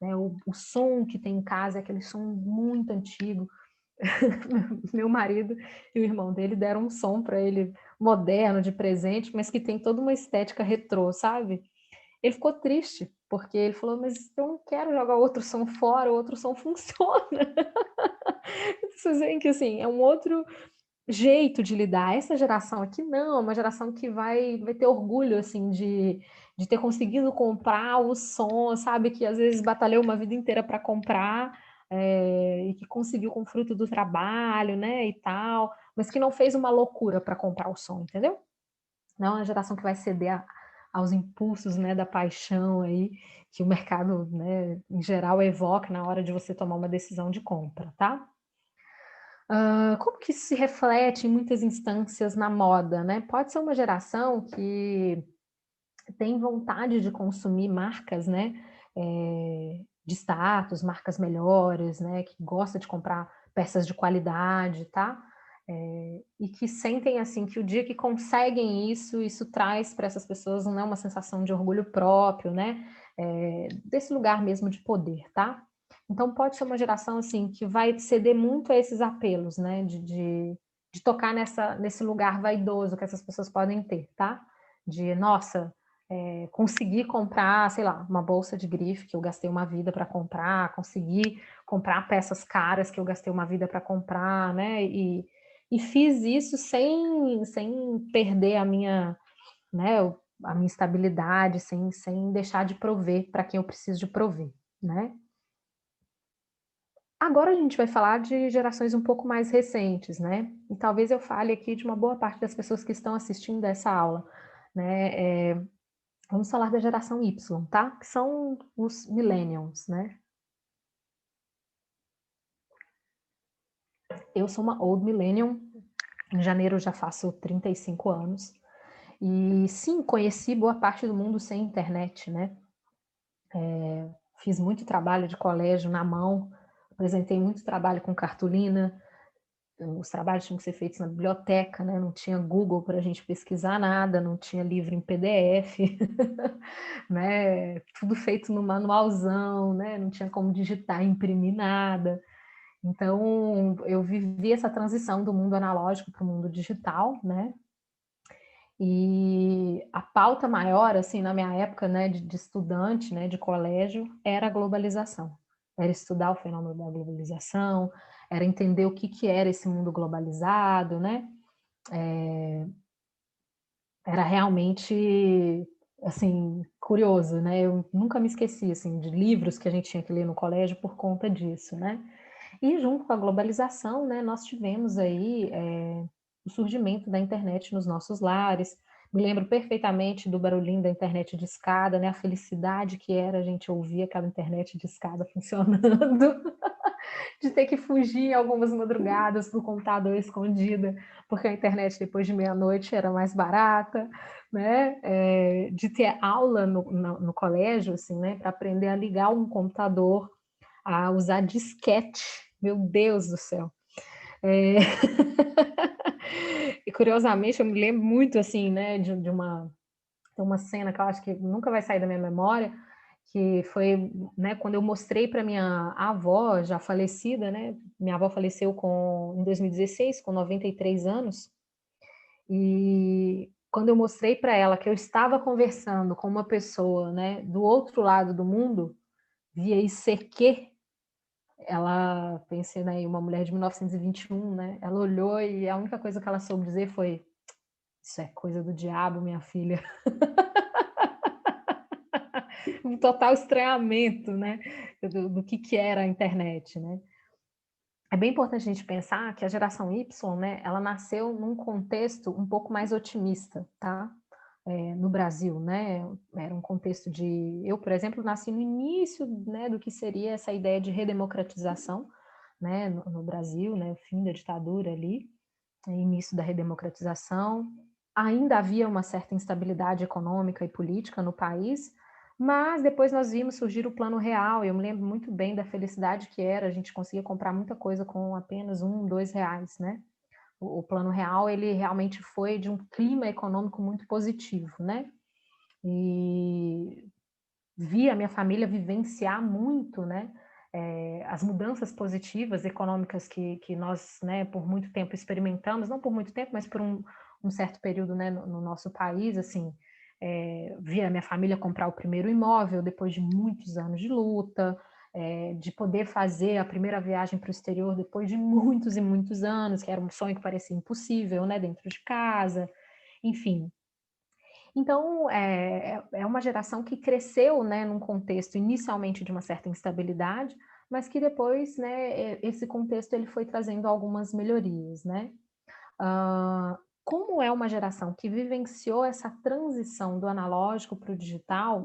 né? O som que tem em casa é aquele som muito antigo. Meu marido e o irmão dele deram um som para ele moderno, de presente, mas que tem toda uma estética retrô, sabe? Ele ficou triste, porque ele falou, mas eu não quero jogar outro som fora, o outro som funciona. Vocês veem que, assim, é um outro jeito de lidar. Essa geração aqui não, é uma geração que vai ter orgulho, assim, de ter conseguido comprar o som, sabe? Que às vezes batalhou uma vida inteira para comprar, e que conseguiu com fruto do trabalho, né, e tal, mas que não fez uma loucura para comprar o som, entendeu? Não é uma geração que vai ceder aos impulsos, né, da paixão aí, que o mercado, né, em geral evoca na hora de você tomar uma decisão de compra, tá? Como que isso se reflete em muitas instâncias na moda, né? Pode ser uma geração que tem vontade de consumir marcas, né, de status, marcas melhores, né, que gosta de comprar peças de qualidade, tá? E que sentem assim que o dia que conseguem isso traz para essas pessoas, né, uma sensação de orgulho próprio, né? Desse lugar mesmo de poder, tá? Então pode ser uma geração assim que vai ceder muito a esses apelos, né? De tocar nesse lugar vaidoso que essas pessoas podem ter, tá? De, nossa, conseguir comprar, sei lá, uma bolsa de grife que eu gastei uma vida para comprar, conseguir comprar peças caras que eu gastei uma vida para comprar, né? E fiz isso sem perder né, a minha estabilidade, sem deixar de prover para quem eu preciso de prover, né? Agora a gente vai falar de gerações um pouco mais recentes, né? E talvez eu fale aqui de uma boa parte das pessoas que estão assistindo essa aula, né? Vamos falar da geração Y, tá? Que são os millennials, né? Eu sou uma old millennial, em janeiro eu já faço 35 anos. E sim, conheci boa parte do mundo sem internet, né? fiz muito trabalho de colégio na mão, apresentei muito trabalho com cartolina, os trabalhos tinham que ser feitos na biblioteca, né? Não tinha Google para a gente pesquisar nada, não tinha livro em PDF, né? Tudo feito no manualzão, né? Não tinha como digitar, imprimir nada. Então, eu vivi essa transição do mundo analógico para o mundo digital, né? E a pauta maior, assim, na minha época, né, de estudante, né, de colégio, era a globalização. Era estudar o fenômeno da globalização, era entender o que era esse mundo globalizado, né? Era realmente, assim, curioso, né? Eu nunca me esqueci, assim, de livros que a gente tinha que ler no colégio por conta disso, né? E junto com a globalização, né, nós tivemos aí o surgimento da internet nos nossos lares. Me lembro perfeitamente do barulhinho da internet de escada, né, a felicidade que era a gente ouvir aquela internet de escada funcionando, de ter que fugir algumas madrugadas para o computador escondida, porque a internet depois de meia-noite era mais barata, né, de ter aula no colégio, assim, né, para aprender a ligar um computador, a usar disquete. Meu Deus do céu. E curiosamente eu me lembro muito assim, né, de uma cena que eu acho que nunca vai sair da minha memória, que foi, né, quando eu mostrei para minha avó, já falecida, né, minha avó faleceu em 2016, com 93 anos, e quando eu mostrei para ela que eu estava conversando com uma pessoa, né, do outro lado do mundo, via ICQ, ela, pensei, né, em uma mulher de 1921, né? Ela olhou e a única coisa que ela soube dizer foi: isso é coisa do diabo, minha filha. Um total estranhamento, né, do que era a internet, né? É bem importante a gente pensar que a geração Y, né, ela nasceu num contexto um pouco mais otimista, tá? No Brasil, né? Era um contexto de... Eu, por exemplo, nasci no início, né, do que seria essa ideia de redemocratização, né, no Brasil, né, o fim da ditadura ali, início da redemocratização. Ainda havia uma certa instabilidade econômica e política no país, mas depois nós vimos surgir o Plano Real, e eu me lembro muito bem da felicidade que era, a gente conseguia comprar muita coisa com apenas R$ 1, R$ 2, né? O Plano Real, ele realmente foi de um clima econômico muito positivo, né? E vi a minha família vivenciar muito, né, as mudanças positivas econômicas que nós, né, por muito tempo experimentamos, não por muito tempo, mas por um certo período, né, no nosso país, assim, vi a minha família comprar o primeiro imóvel depois de muitos anos de luta, de poder fazer a primeira viagem para o exterior depois de muitos e muitos anos, que era um sonho que parecia impossível, né, dentro de casa, enfim. Então, é uma geração que cresceu, né, num contexto inicialmente de uma certa instabilidade, mas que depois, né, esse contexto ele foi trazendo algumas melhorias, né? Como é uma geração que vivenciou essa transição do analógico para o digital,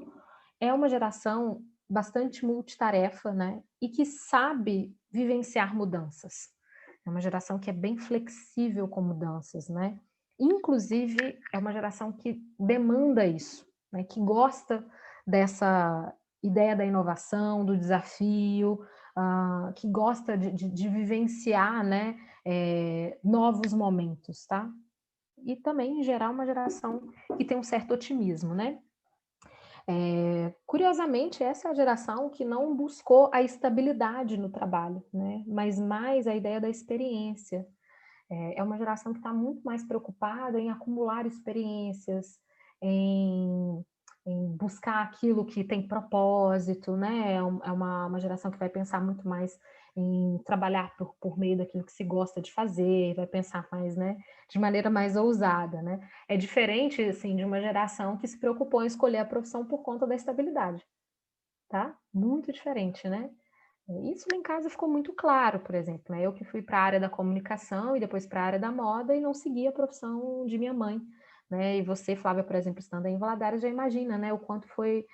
é uma geração bastante multitarefa, né, e que sabe vivenciar mudanças. É uma geração que é bem flexível com mudanças, né? Inclusive, é uma geração que demanda isso, né? Que gosta dessa ideia da inovação, do desafio, que gosta de vivenciar, né, novos momentos, tá? E também, em geral, uma geração que tem um certo otimismo, né? Curiosamente, essa é a geração que não buscou a estabilidade no trabalho, né? Mas mais a ideia da experiência. É uma geração que está muito mais preocupada em acumular experiências, em, em buscar aquilo que tem propósito, né? É uma geração que vai pensar muito mais em trabalhar por meio daquilo que se gosta de fazer, vai pensar mais, né, de maneira mais ousada, né? É diferente, assim, de uma geração que se preocupou em escolher a profissão por conta da estabilidade, tá? Muito diferente, né? Isso lá em casa ficou muito claro, por exemplo, né? Eu que fui para a área da comunicação e depois para a área da moda e não segui a profissão de minha mãe, né? E você, Flávia, por exemplo, estando em Valadares, já imagina, né? O quanto foi,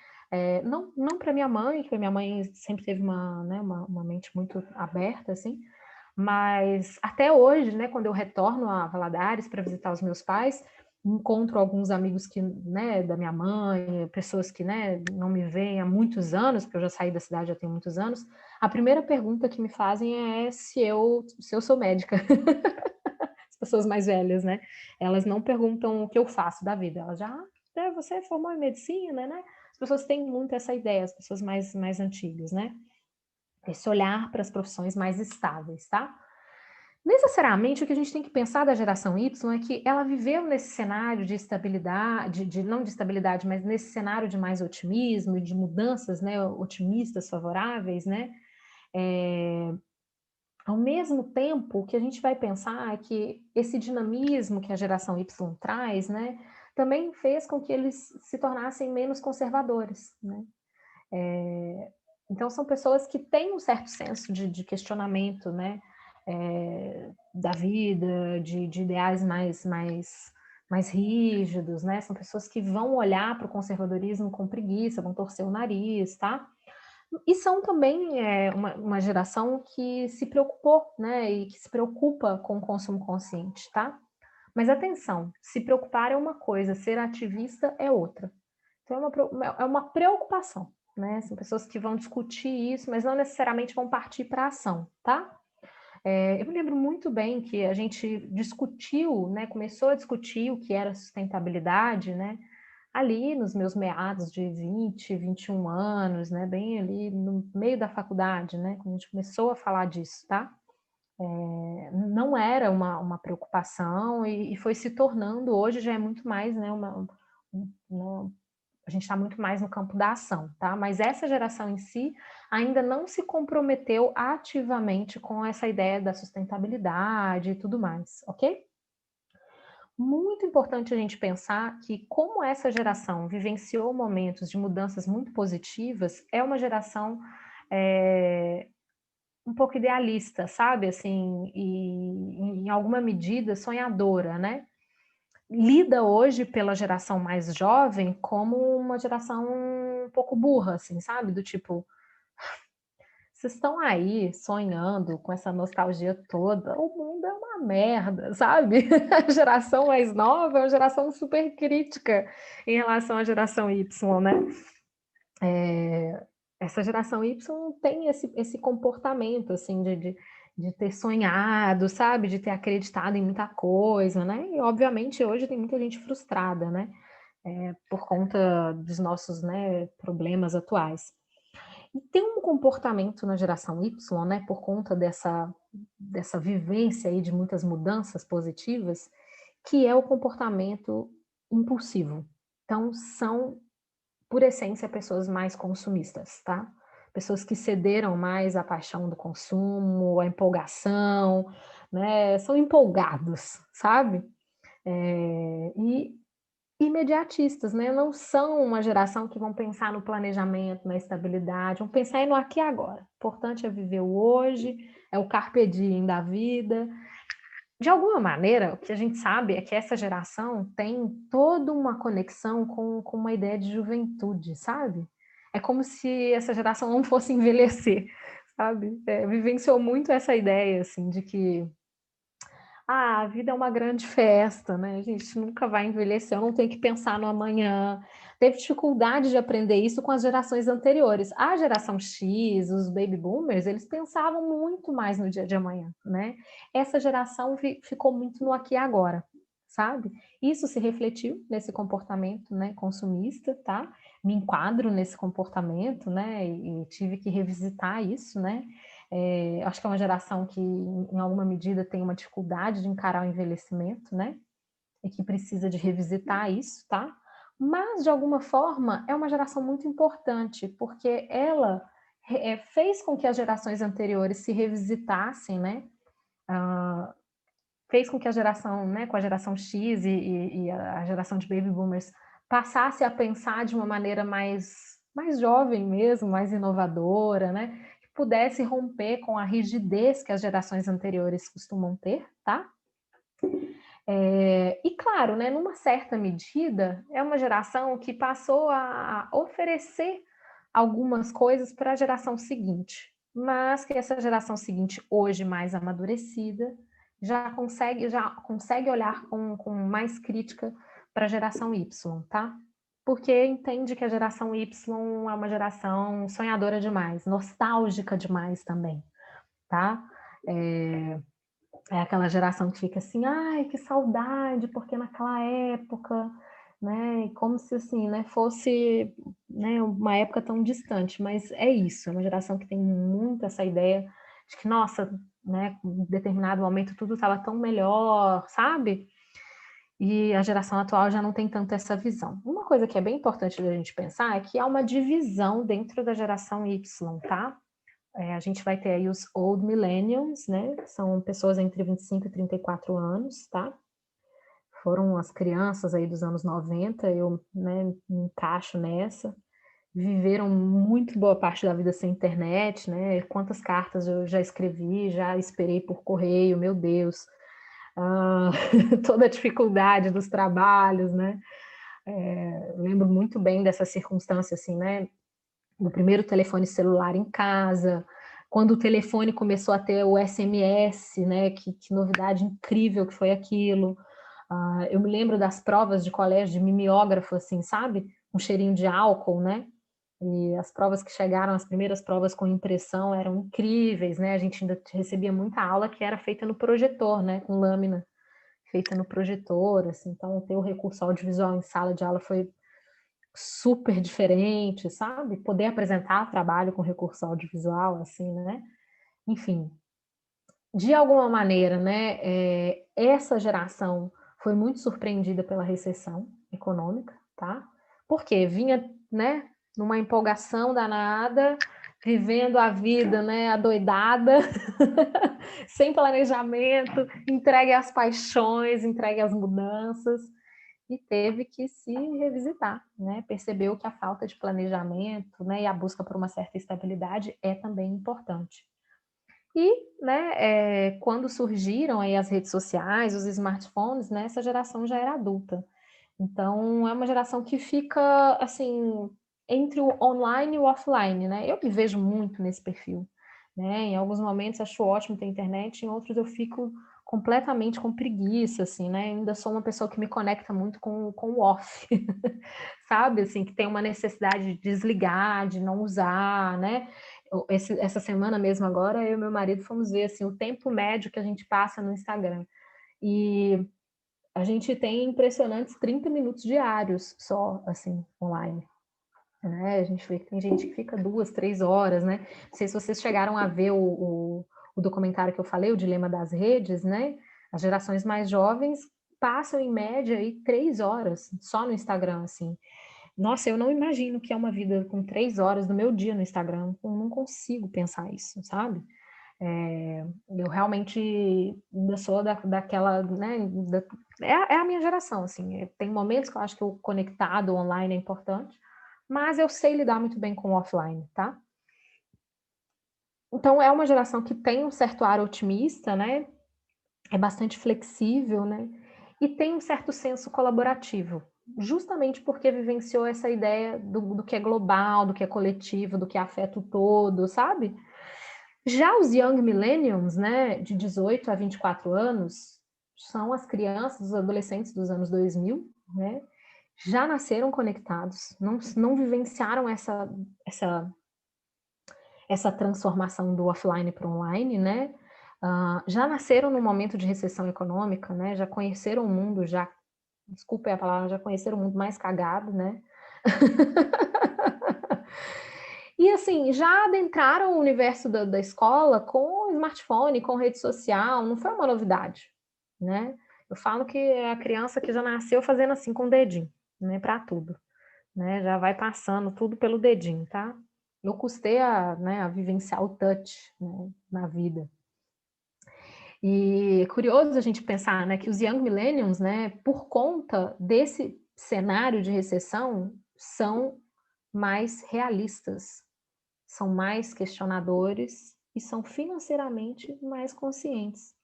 não para minha mãe, que minha mãe sempre teve uma mente muito aberta, assim, mas até hoje, né? Quando eu retorno a Valadares para visitar os meus pais, encontro alguns amigos que, né, da minha mãe, pessoas que, né, não me veem há muitos anos, porque eu já saí da cidade já tem muitos anos, a primeira pergunta que me fazem é se eu sou médica. As pessoas mais velhas, né? Elas não perguntam o que eu faço da vida, elas já, você formou em medicina, né? As pessoas têm muito essa ideia, as pessoas mais antigas, né? Esse olhar para as profissões mais estáveis, tá? Necessariamente, o que a gente tem que pensar da geração Y é que ela viveu nesse cenário de estabilidade, não de estabilidade, mas nesse cenário de mais otimismo e de mudanças, né, otimistas, favoráveis, né? Ao mesmo tempo, o que a gente vai pensar é que esse dinamismo que a geração Y traz, né, também fez com que eles se tornassem menos conservadores, né? Então, são pessoas que têm um certo senso de questionamento, né? Da vida, de ideais mais rígidos, né? São pessoas que vão olhar para o conservadorismo com preguiça, vão torcer o nariz, tá? E são também uma geração que se preocupou, né? E que se preocupa com o consumo consciente, tá? Mas atenção, se preocupar é uma coisa, ser ativista é outra. Então, é uma preocupação, né? São pessoas que vão discutir isso, mas não necessariamente vão partir para a ação, tá? Eu me lembro muito bem que a gente discutiu, né? Começou a discutir o que era sustentabilidade, né? Ali nos meus meados de 20, 21 anos, né? Bem ali no meio da faculdade, né? Quando a gente começou a falar disso, tá? Não era uma preocupação e foi se tornando, hoje já é muito mais, né? A gente está muito mais no campo da ação, tá? Mas essa geração em si ainda não se comprometeu ativamente com essa ideia da sustentabilidade e tudo mais, ok? Muito importante a gente pensar que, como essa geração vivenciou momentos de mudanças muito positivas, é uma geração um pouco idealista, sabe? Assim, e em alguma medida sonhadora, né? Lida hoje pela geração mais jovem como uma geração um pouco burra, assim, sabe? Do tipo, vocês estão aí sonhando com essa nostalgia toda, o mundo é uma merda, sabe? A geração mais nova é uma geração super crítica em relação à geração Y, né? Essa geração Y tem esse comportamento, assim, de ter sonhado, sabe? De ter acreditado em muita coisa, né? E, obviamente, hoje tem muita gente frustrada, né? Por conta dos nossos, né, problemas atuais. E tem um comportamento na geração Y, né, por conta dessa vivência aí de muitas mudanças positivas, que é o comportamento impulsivo. Então, são, por essência, pessoas mais consumistas, tá? Pessoas que cederam mais à paixão do consumo, à empolgação, né? São empolgados, sabe? E imediatistas, né? Não são uma geração que vão pensar no planejamento, na estabilidade, vão pensar no aqui e agora. O importante é viver o hoje, é o carpe diem da vida. De alguma maneira, o que a gente sabe é que essa geração tem toda uma conexão com uma ideia de juventude, sabe? É como se essa geração não fosse envelhecer, sabe? Vivenciou muito essa ideia, assim, de que a vida é uma grande festa, né? A gente nunca vai envelhecer, eu não tenho que pensar no amanhã. Teve dificuldade de aprender isso com as gerações anteriores. A geração X, os baby boomers, eles pensavam muito mais no dia de amanhã, né? Essa geração ficou muito no aqui e agora, sabe? Isso se refletiu nesse comportamento, né, consumista, tá? Me enquadro nesse comportamento, né? E tive que revisitar isso, né? Acho que é uma geração que, em alguma medida, tem uma dificuldade de encarar o envelhecimento, né? E que precisa de revisitar isso, tá? Mas, de alguma forma, é uma geração muito importante, porque ela fez com que as gerações anteriores se revisitassem, né? Fez com que a geração, né, com a geração X e a geração de baby boomers passasse a pensar de uma maneira mais jovem mesmo, mais inovadora, né? Que pudesse romper com a rigidez que as gerações anteriores costumam ter, tá? E claro, né, numa certa medida, é uma geração que passou a oferecer algumas coisas para a geração seguinte, mas que essa geração seguinte, hoje mais amadurecida, já consegue olhar com mais crítica para a geração Y, tá? Porque entende que a geração Y é uma geração sonhadora demais, nostálgica demais também, tá? É aquela geração que fica assim, ai, que saudade, porque naquela época, né? E como se assim, né, fosse, né, uma época tão distante, mas é isso, é uma geração que tem muito essa ideia de que, nossa, né, em determinado momento tudo estava tão melhor, sabe? E a geração atual já não tem tanto essa visão. Uma coisa que é bem importante da gente pensar é que há uma divisão dentro da geração Y, tá? A gente vai ter aí os Old Millennials, né? São pessoas entre 25 e 34 anos, tá? Foram as crianças aí dos anos 90, eu, né, me encaixo nessa. Viveram muito boa parte da vida sem internet, né? Quantas cartas eu já escrevi, já esperei por correio, meu Deus. Toda a dificuldade dos trabalhos, né? Lembro muito bem dessa circunstância, assim, né? Do primeiro telefone celular em casa, quando o telefone começou a ter o SMS, né? Que novidade incrível que foi aquilo. Eu me lembro das provas de colégio de mimeógrafo, assim, sabe? Um cheirinho de álcool, né? E as provas que chegaram, as primeiras provas com impressão eram incríveis, né? A gente ainda recebia muita aula que era feita no projetor, né? Com lâmina feita no projetor, assim. Então, ter o recurso audiovisual em sala de aula foi super diferente, sabe? Poder apresentar trabalho com recurso audiovisual, assim, né? Enfim, de alguma maneira, né? Essa geração foi muito surpreendida pela recessão econômica, tá? Porque vinha, né? Numa empolgação danada, vivendo a vida, né? Adoidada, sem planejamento, entregue às paixões, entregue às mudanças, e teve que se revisitar, né? Percebeu que a falta de planejamento, né, e a busca por uma certa estabilidade é também importante. E, né, quando surgiram aí as redes sociais, os smartphones, né, essa geração já era adulta. Então, é uma geração que fica, assim, entre o online e o offline, né? Eu me vejo muito nesse perfil, né? Em alguns momentos acho ótimo ter internet, em outros eu fico completamente com preguiça, assim, né? Ainda sou uma pessoa que me conecta muito com o off, sabe? Assim, que tem uma necessidade de desligar, de não usar, né? Essa semana mesmo agora, eu e meu marido fomos ver, assim, o tempo médio que a gente passa no Instagram. E a gente tem impressionantes 30 minutos diários só, assim, online. Né? A gente vê que tem gente que fica 2, 3 horas, né? Não sei se vocês chegaram a ver o documentário que eu falei, o Dilema das Redes, né? As gerações mais jovens passam, em média, aí, 3 horas só no Instagram, assim. Nossa, eu não imagino que é uma vida com 3 horas do meu dia no Instagram. Eu não consigo pensar isso, sabe? Eu realmente ainda sou daquela, né? É a minha geração, assim. Tem momentos que eu acho que o conectado online é importante, mas eu sei lidar muito bem com o offline, tá? Então, é uma geração que tem um certo ar otimista, né? É bastante flexível, né? E tem um certo senso colaborativo, justamente porque vivenciou essa ideia do que é global, do que é coletivo, do que afeta o todo, sabe? Já os Young Millennials, né, de 18 a 24 anos, são as crianças, os adolescentes dos anos 2000, né? Já nasceram conectados, não vivenciaram essa transformação do offline para o online, né? Já nasceram no momento de recessão econômica, né? Já conheceram o mundo, desculpa a palavra, já conheceram o mundo mais cagado, né? E assim, já adentraram o universo da escola com smartphone, com rede social, não foi uma novidade, né? Eu falo que é a criança que já nasceu fazendo assim com o dedinho, né? Para tudo, né? Já vai passando tudo pelo dedinho, tá? Eu custei a vivenciar o touch, né, na vida. E é curioso a gente pensar, né, que os Young Millennials, né, por conta desse cenário de recessão, são mais realistas, são mais questionadores e são financeiramente mais conscientes.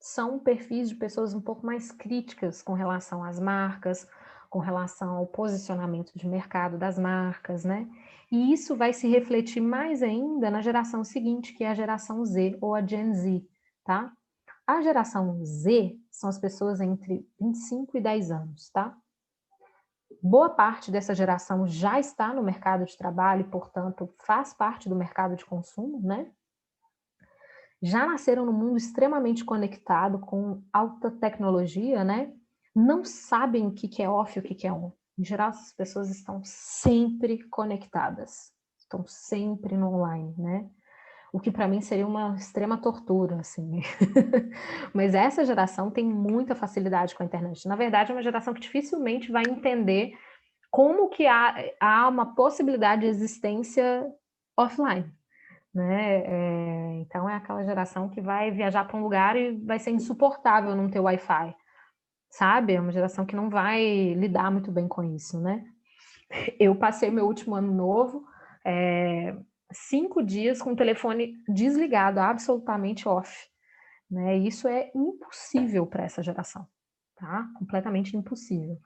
São perfis de pessoas um pouco mais críticas com relação às marcas, com relação ao posicionamento de mercado das marcas, né? E isso vai se refletir mais ainda na geração seguinte, que é a geração Z ou a Gen Z, tá? A geração Z são as pessoas entre 25 e 10 anos, tá? Boa parte dessa geração já está no mercado de trabalho e, portanto, faz parte do mercado de consumo, né? Já nasceram num mundo extremamente conectado, com alta tecnologia, né? Não sabem o que é off e o que é on. Em geral, as pessoas estão sempre conectadas, estão sempre no online, né? O que para mim seria uma extrema tortura, assim. Mas essa geração tem muita facilidade com a internet. Na verdade, é uma geração que dificilmente vai entender como que há uma possibilidade de existência offline, né? Então é aquela geração que vai viajar para um lugar e vai ser insuportável não ter Wi-Fi, sabe? É uma geração que não vai lidar muito bem com isso, né? Eu passei meu último ano novo 5 dias com o telefone desligado, absolutamente off, né? Isso é impossível para essa geração, tá? Completamente impossível.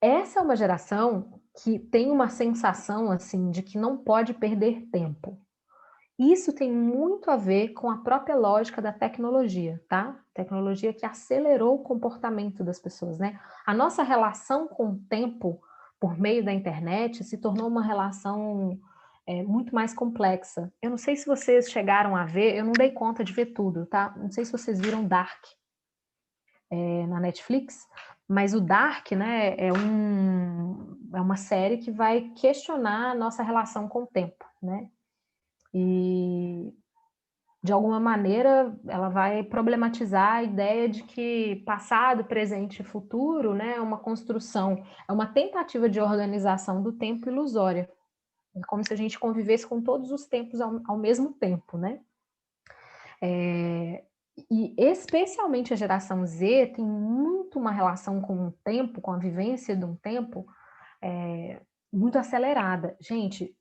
Essa é uma geração que tem uma sensação assim de que não pode perder tempo. Isso tem muito a ver com a própria lógica da tecnologia, tá? Tecnologia que acelerou o comportamento das pessoas, né? A nossa relação com o tempo por meio da internet se tornou uma relação muito mais complexa. Eu não sei se vocês chegaram a ver, eu não dei conta de ver tudo, tá? Não sei se vocês viram Dark na Netflix, mas o Dark, né, é uma série que vai questionar a nossa relação com o tempo, né? E, de alguma maneira, ela vai problematizar a ideia de que passado, presente e futuro, né, é uma construção, é uma tentativa de organização do tempo ilusória. É como se a gente convivesse com todos os tempos ao mesmo tempo, né? E especialmente a geração Z tem muito uma relação com o tempo, com a vivência de um tempo muito acelerada. Gente,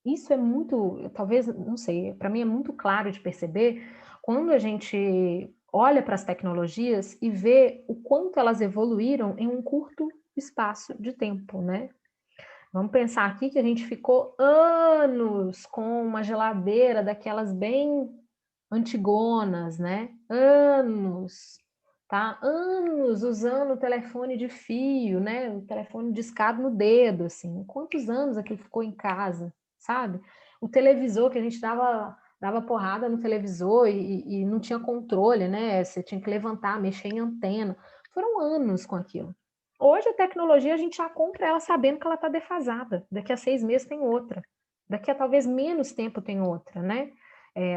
isso é muito, talvez, não sei, para mim é muito claro de perceber quando a gente olha para as tecnologias e vê o quanto elas evoluíram em um curto espaço de tempo, né? Vamos pensar aqui que a gente ficou anos com uma geladeira daquelas bem antigonas, né? Anos, tá? Anos usando o telefone de fio, né? O telefone discado no dedo, assim. Quantos anos aquilo ficou em casa, sabe? O televisor que a gente dava porrada no televisor e não tinha controle, né? Você tinha que levantar, mexer em antena. Foram anos com aquilo. Hoje a tecnologia a gente já compra ela sabendo que ela está defasada. Daqui a 6 meses tem outra. Daqui a talvez menos tempo tem outra, né?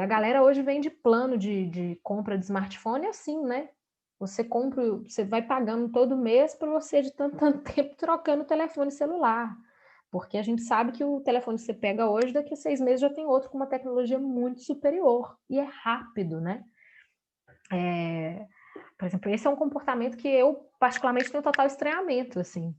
A galera hoje vende plano de compra de smartphone assim, né? Você compra, você vai pagando todo mês para você de tanto tempo trocando o telefone celular. Porque a gente sabe que o telefone que você pega hoje, daqui a 6 meses já tem outro com uma tecnologia muito superior. E é rápido, né? Por exemplo, esse é um comportamento que eu, particularmente, tenho total estranhamento, assim,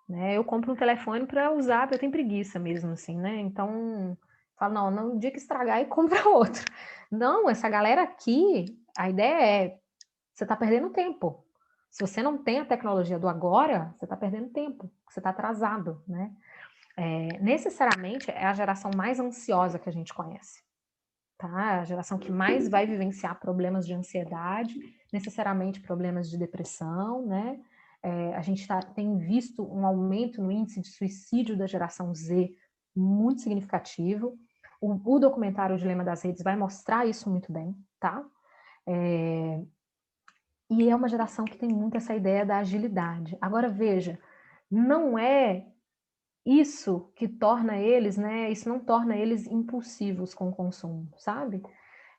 né? Eu compro um telefone para usar, porque eu tenho preguiça mesmo, assim, né? Então, falo, não, no dia que estragar, e compra outro. Não, essa galera aqui, a ideia é, você está perdendo tempo. Se você não tem a tecnologia do agora, você está perdendo tempo, você está atrasado, né? Necessariamente, é a geração mais ansiosa que a gente conhece. Tá? A geração que mais vai vivenciar problemas de ansiedade, necessariamente problemas de depressão, né? A gente tem visto um aumento no índice de suicídio da geração Z muito significativo. O documentário O Dilema das Redes vai mostrar isso muito bem, tá? E é uma geração que tem muito essa ideia da agilidade. Agora, veja, não é isso que torna eles, né? Isso não torna eles impulsivos com o consumo, sabe?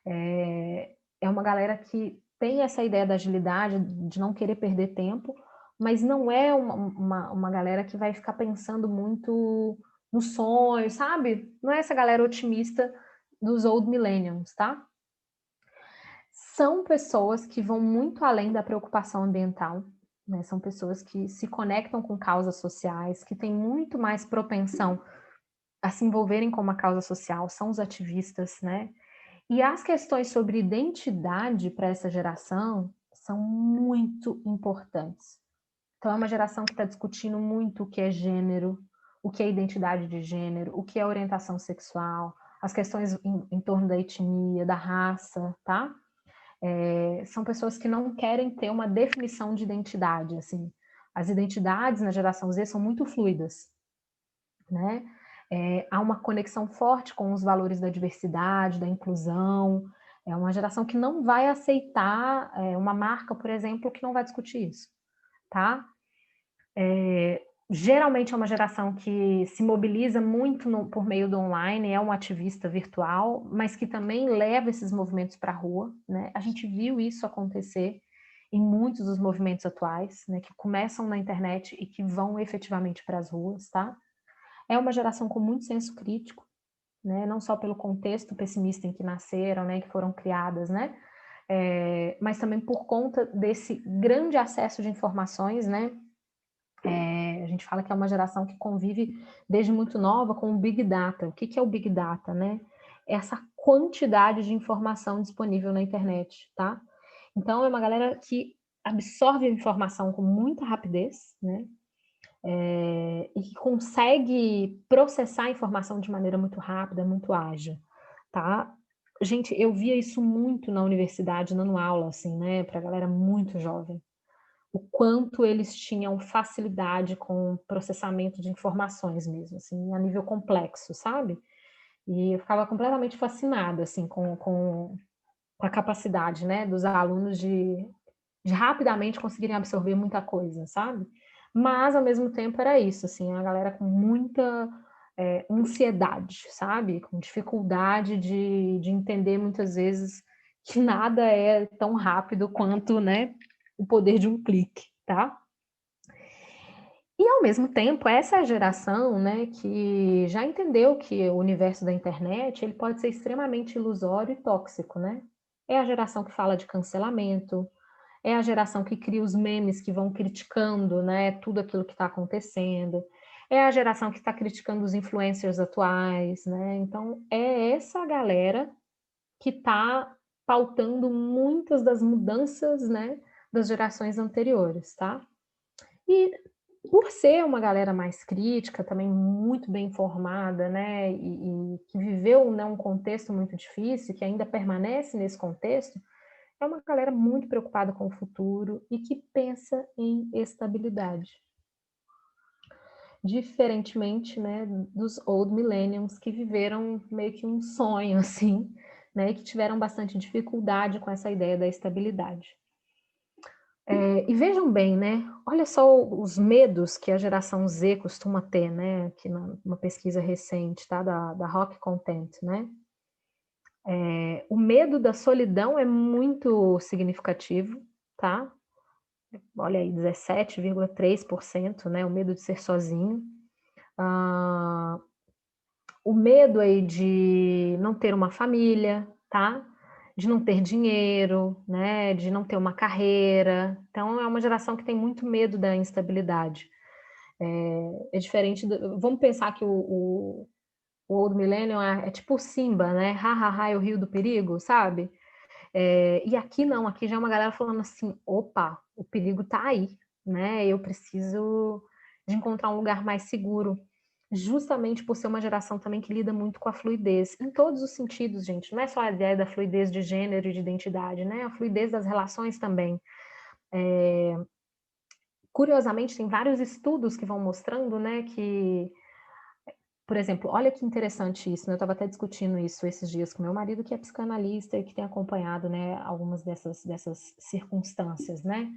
É uma galera que tem essa ideia da agilidade, de não querer perder tempo, mas não é uma galera que vai ficar pensando muito no sonho, sabe? Não é essa galera otimista dos old millennials, tá? São pessoas que vão muito além da preocupação ambiental, né? São pessoas que se conectam com causas sociais, que têm muito mais propensão a se envolverem com uma causa social, são os ativistas, né? E as questões sobre identidade para essa geração são muito importantes. Então, é uma geração que está discutindo muito o que é gênero, o que é identidade de gênero, o que é orientação sexual, as questões em torno da etnia, da raça, tá? São pessoas que não querem ter uma definição de identidade, assim. As identidades na geração Z são muito fluidas, né? Há uma conexão forte com os valores da diversidade, da inclusão. É uma geração que não vai aceitar uma marca, por exemplo, que não vai discutir isso, tá? Geralmente é uma geração que se mobiliza muito por meio do online, é um ativista virtual, mas que também leva esses movimentos para a rua, né? A gente viu isso acontecer em muitos dos movimentos atuais, né, que começam na internet e que vão efetivamente para as ruas, tá? É uma geração com muito senso crítico, né? Não só pelo contexto pessimista em que nasceram, né, que foram criadas, né? Mas também por conta desse grande acesso de informações, né? A gente fala que é uma geração que convive desde muito nova com o Big Data. O que é o Big Data, né? Essa quantidade de informação disponível na internet, tá? Então, é uma galera que absorve a informação com muita rapidez, né? E que consegue processar a informação de maneira muito rápida, muito ágil, tá? Gente, eu via isso muito na universidade, dando aula, assim, né? Pra galera muito jovem. O quanto eles tinham facilidade com o processamento de informações mesmo, assim, a nível complexo, sabe? E eu ficava completamente fascinada, assim, com a capacidade, né, dos alunos de rapidamente conseguirem absorver muita coisa, sabe? Mas, ao mesmo tempo, era isso, assim, a galera com muita ansiedade, sabe? Com dificuldade de entender, muitas vezes, que nada é tão rápido quanto, né, o poder de um clique, tá? E, ao mesmo tempo, essa geração, né, que já entendeu que o universo da internet ele pode ser extremamente ilusório e tóxico, né? É a geração que fala de cancelamento, é a geração que cria os memes que vão criticando, né, tudo aquilo que está acontecendo, é a geração que está criticando os influencers atuais, né? Então, é essa galera que está pautando muitas das mudanças, né, das gerações anteriores, tá? E por ser uma galera mais crítica, também muito bem informada, né, e que viveu, né, um contexto muito difícil, que ainda permanece nesse contexto, é uma galera muito preocupada com o futuro e que pensa em estabilidade. Diferentemente, né, dos old millennials que viveram meio que um sonho, assim, né, e que tiveram bastante dificuldade com essa ideia da estabilidade. E vejam bem, né? Olha só os medos que a geração Z costuma ter, né? Aqui numa pesquisa recente, tá? Da Rock Content, né? O medo da solidão é muito significativo, tá? Olha aí, 17,3%, né? O medo de ser sozinho. O medo aí de não ter uma família, tá? De não ter dinheiro, né? De não ter uma carreira. Então, é uma geração que tem muito medo da instabilidade. É diferente vamos pensar que o Old Millennium é tipo o Simba, né? Ha, ha, ha, é o rio do perigo, sabe? E aqui não, aqui já é uma galera falando assim, opa, o perigo tá aí, né? Eu preciso de encontrar um lugar mais seguro, justamente por ser uma geração também que lida muito com a fluidez, em todos os sentidos, gente. Não é só a ideia da fluidez de gênero e de identidade, né? A fluidez das relações também. Curiosamente, tem vários estudos que vão mostrando, né, que, por exemplo, olha que interessante isso, né? Eu estava até discutindo isso esses dias com meu marido, que é psicanalista e que tem acompanhado, né, algumas dessas circunstâncias, né?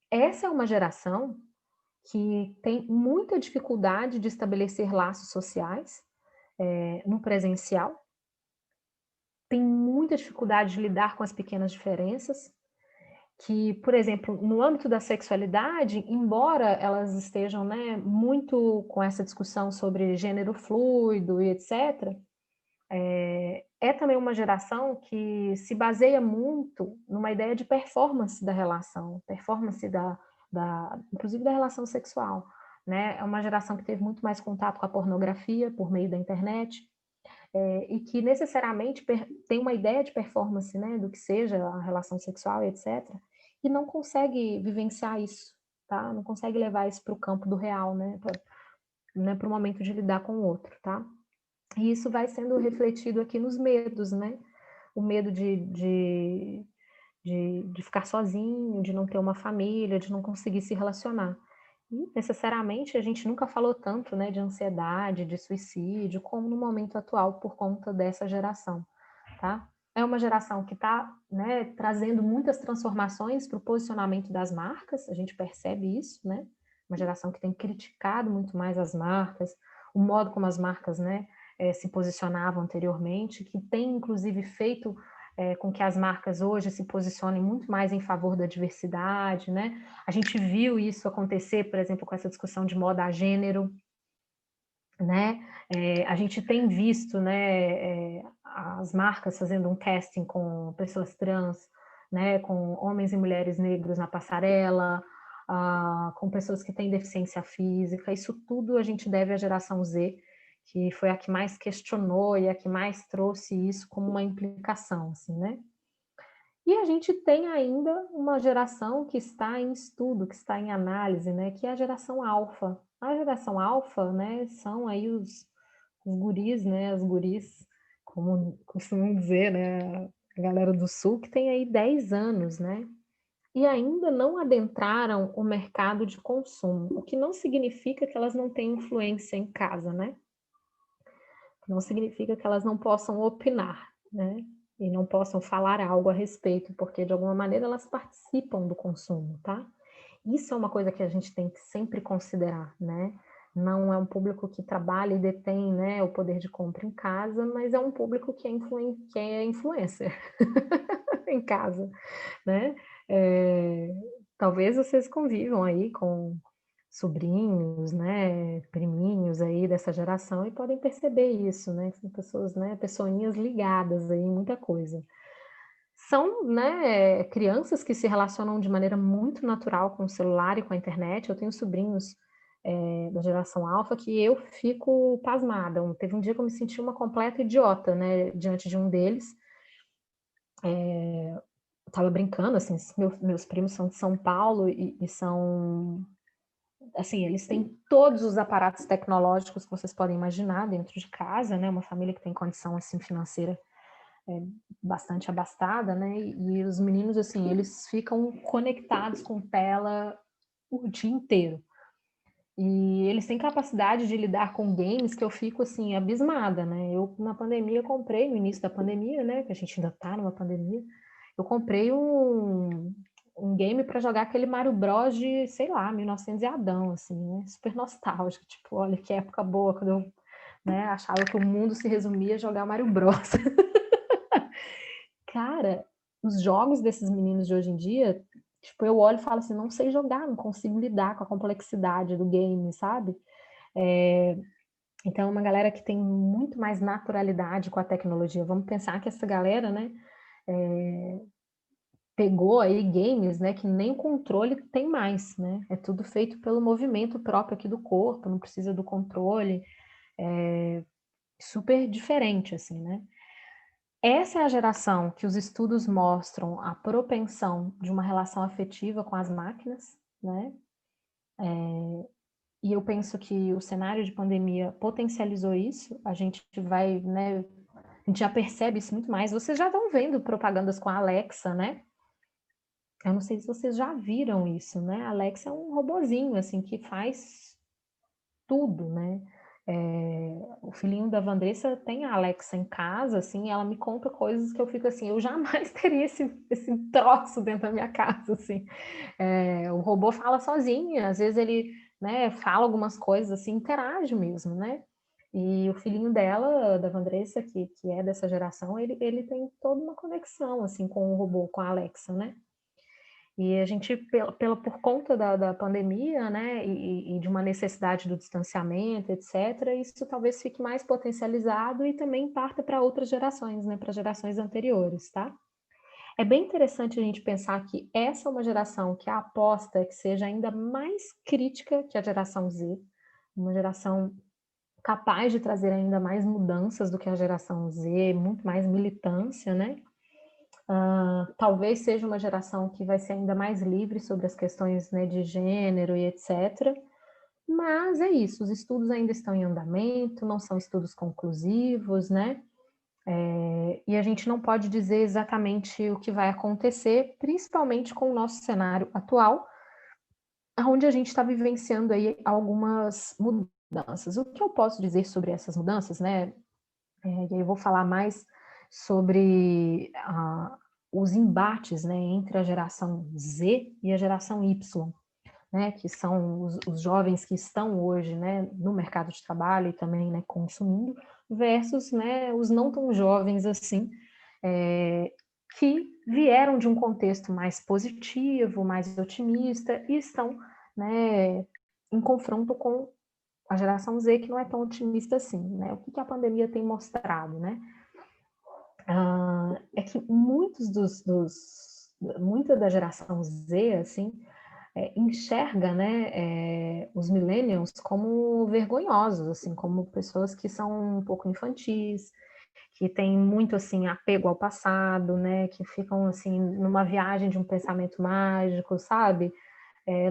Essa é uma geração que tem muita dificuldade de estabelecer laços sociais no presencial, tem muita dificuldade de lidar com as pequenas diferenças, que, por exemplo, no âmbito da sexualidade, embora elas estejam, né, muito com essa discussão sobre gênero fluido e etc., é também uma geração que se baseia muito numa ideia de performance da relação, performance inclusive da relação sexual, né? É uma geração que teve muito mais contato com a pornografia por meio da internet, e que necessariamente tem uma ideia de performance, né, do que seja a relação sexual e etc., e não consegue vivenciar isso, tá? Não consegue levar isso para o campo do real, né, para o momento de lidar com o outro, tá? E isso vai sendo refletido aqui nos medos, né? o medo de ficar sozinho, de não ter uma família, de não conseguir se relacionar. E, necessariamente, a gente nunca falou tanto, né, de ansiedade, de suicídio, como no momento atual, por conta dessa geração, tá? É uma geração que está, né, trazendo muitas transformações para o posicionamento das marcas, a gente percebe isso, né? Uma geração que tem criticado muito mais as marcas, o modo como as marcas, né, se posicionavam anteriormente, que tem, inclusive, feito com que as marcas hoje se posicionem muito mais em favor da diversidade, né? A gente viu isso acontecer, por exemplo, com essa discussão de moda a gênero, né? A gente tem visto, né, as marcas fazendo um casting com pessoas trans, né, com homens e mulheres negros na passarela, com pessoas que têm deficiência física. Isso tudo a gente deve à geração Z, que foi a que mais questionou e a que mais trouxe isso como uma implicação, assim, né? E a gente tem ainda uma geração que está em estudo, que está em análise, né, que é a geração alfa. A geração alfa, né, são aí os guris, né, as guris, como costumam dizer, né, a galera do sul, que tem aí 10 anos, né, e ainda não adentraram o mercado de consumo, o que não significa que elas não têm influência em casa, né? Não significa que elas não possam opinar, né? E não possam falar algo a respeito, porque de alguma maneira elas participam do consumo, tá? Isso é uma coisa que a gente tem que sempre considerar, né? Não é um público que trabalha e detém, né, o poder de compra em casa, mas é um público que é influencer em casa, né? É, talvez vocês convivam aí com sobrinhos, né, priminhos aí dessa geração e podem perceber isso, né, que são pessoas, né, pessoinhas ligadas aí em muita coisa. São, né, crianças que se relacionam de maneira muito natural com o celular e com a internet. Eu tenho sobrinhos da geração alfa que eu fico pasmada. Teve um dia que eu me senti uma completa idiota, né, diante de um deles. Eu tava brincando, assim, meus primos são de São Paulo e são assim, eles têm todos os aparatos tecnológicos que vocês podem imaginar dentro de casa, né? Uma família que tem condição assim financeira bastante abastada, né? E os meninos assim, eles ficam conectados com tela o dia inteiro. E eles têm capacidade de lidar com games que eu fico assim abismada, né? Eu na pandemia comprei no início da pandemia, né? Que a gente ainda tá numa pandemia. Eu comprei um game para jogar aquele Mario Bros de, sei lá, 1900 e Adão, assim, né? Super nostálgico, tipo, olha que época boa, quando eu, né, achava que o mundo se resumia a jogar Mario Bros. Cara, os jogos desses meninos de hoje em dia, tipo, eu olho e falo assim, não sei jogar, não consigo lidar com a complexidade do game, sabe? Então, é uma galera que tem muito mais naturalidade com a tecnologia. Vamos pensar que essa galera, né, pegou aí games, né, que nem controle tem mais, né? É tudo feito pelo movimento próprio aqui do corpo, não precisa do controle, super diferente, assim, né? Essa é a geração que os estudos mostram a propensão de uma relação afetiva com as máquinas, né? E eu penso que o cenário de pandemia potencializou isso. A gente vai, né? A gente já percebe isso muito mais. Vocês já estão vendo propagandas com a Alexa, né? Eu não sei se vocês já viram isso, né? A Alexa é um robozinho, assim, que faz tudo, né? O filhinho da Vandressa tem a Alexa em casa, assim, e ela me conta coisas que eu fico assim, eu jamais teria esse troço dentro da minha casa, assim. O robô fala sozinho, às vezes ele, né, fala algumas coisas, assim, interage mesmo, né? E o filhinho dela, da Vandressa, que é dessa geração, ele tem toda uma conexão, assim, com o robô, com a Alexa, né? E a gente, por conta da pandemia, né, e de uma necessidade do distanciamento, etc., isso talvez fique mais potencializado e também parta para outras gerações, né, para gerações anteriores, tá? É bem interessante a gente pensar que essa é uma geração que a aposta é que seja ainda mais crítica que a geração Z, uma geração capaz de trazer ainda mais mudanças do que a geração Z, muito mais militância, né? Talvez seja uma geração que vai ser ainda mais livre sobre as questões, né, de gênero e etc. Mas é isso, os estudos ainda estão em andamento, não são estudos conclusivos, né? E a gente não pode dizer exatamente o que vai acontecer, principalmente com o nosso cenário atual, onde a gente está vivenciando aí algumas mudanças. O que eu posso dizer sobre essas mudanças, né? E aí eu vou falar mais sobre os embates, né, entre a geração Z e a geração Y, né, que são os jovens que estão hoje, né, no mercado de trabalho e também, né, consumindo, versus, né, os não tão jovens assim, que vieram de um contexto mais positivo, mais otimista e estão, né, em confronto com a geração Z, que não é tão otimista assim, né? O que a pandemia tem mostrado, né? É que muita da geração Z, assim, enxerga, né, os millennials como vergonhosos, assim, como pessoas que são um pouco infantis, que têm muito, assim, apego ao passado, né, que ficam, assim, numa viagem de um pensamento mágico, sabe?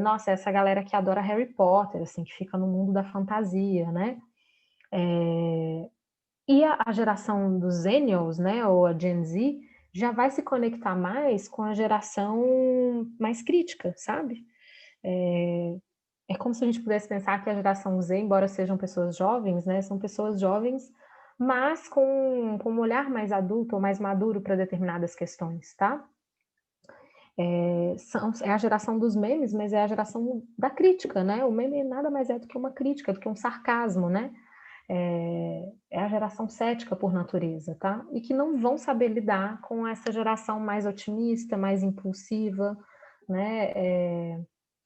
Nossa, essa galera que adora Harry Potter, assim, que fica no mundo da fantasia, né? E a geração dos Zennials, né, ou a Gen Z, já vai se conectar mais com a geração mais crítica, sabe? É como se a gente pudesse pensar que a geração Z, embora sejam pessoas jovens, né, são pessoas jovens, mas com um olhar mais adulto ou mais maduro para determinadas questões, tá? É a geração dos memes, mas é a geração da crítica, né? O meme nada mais é do que uma crítica, do que um sarcasmo, né? É a geração cética por natureza, tá? E que não vão saber lidar com essa geração mais otimista, mais impulsiva, né?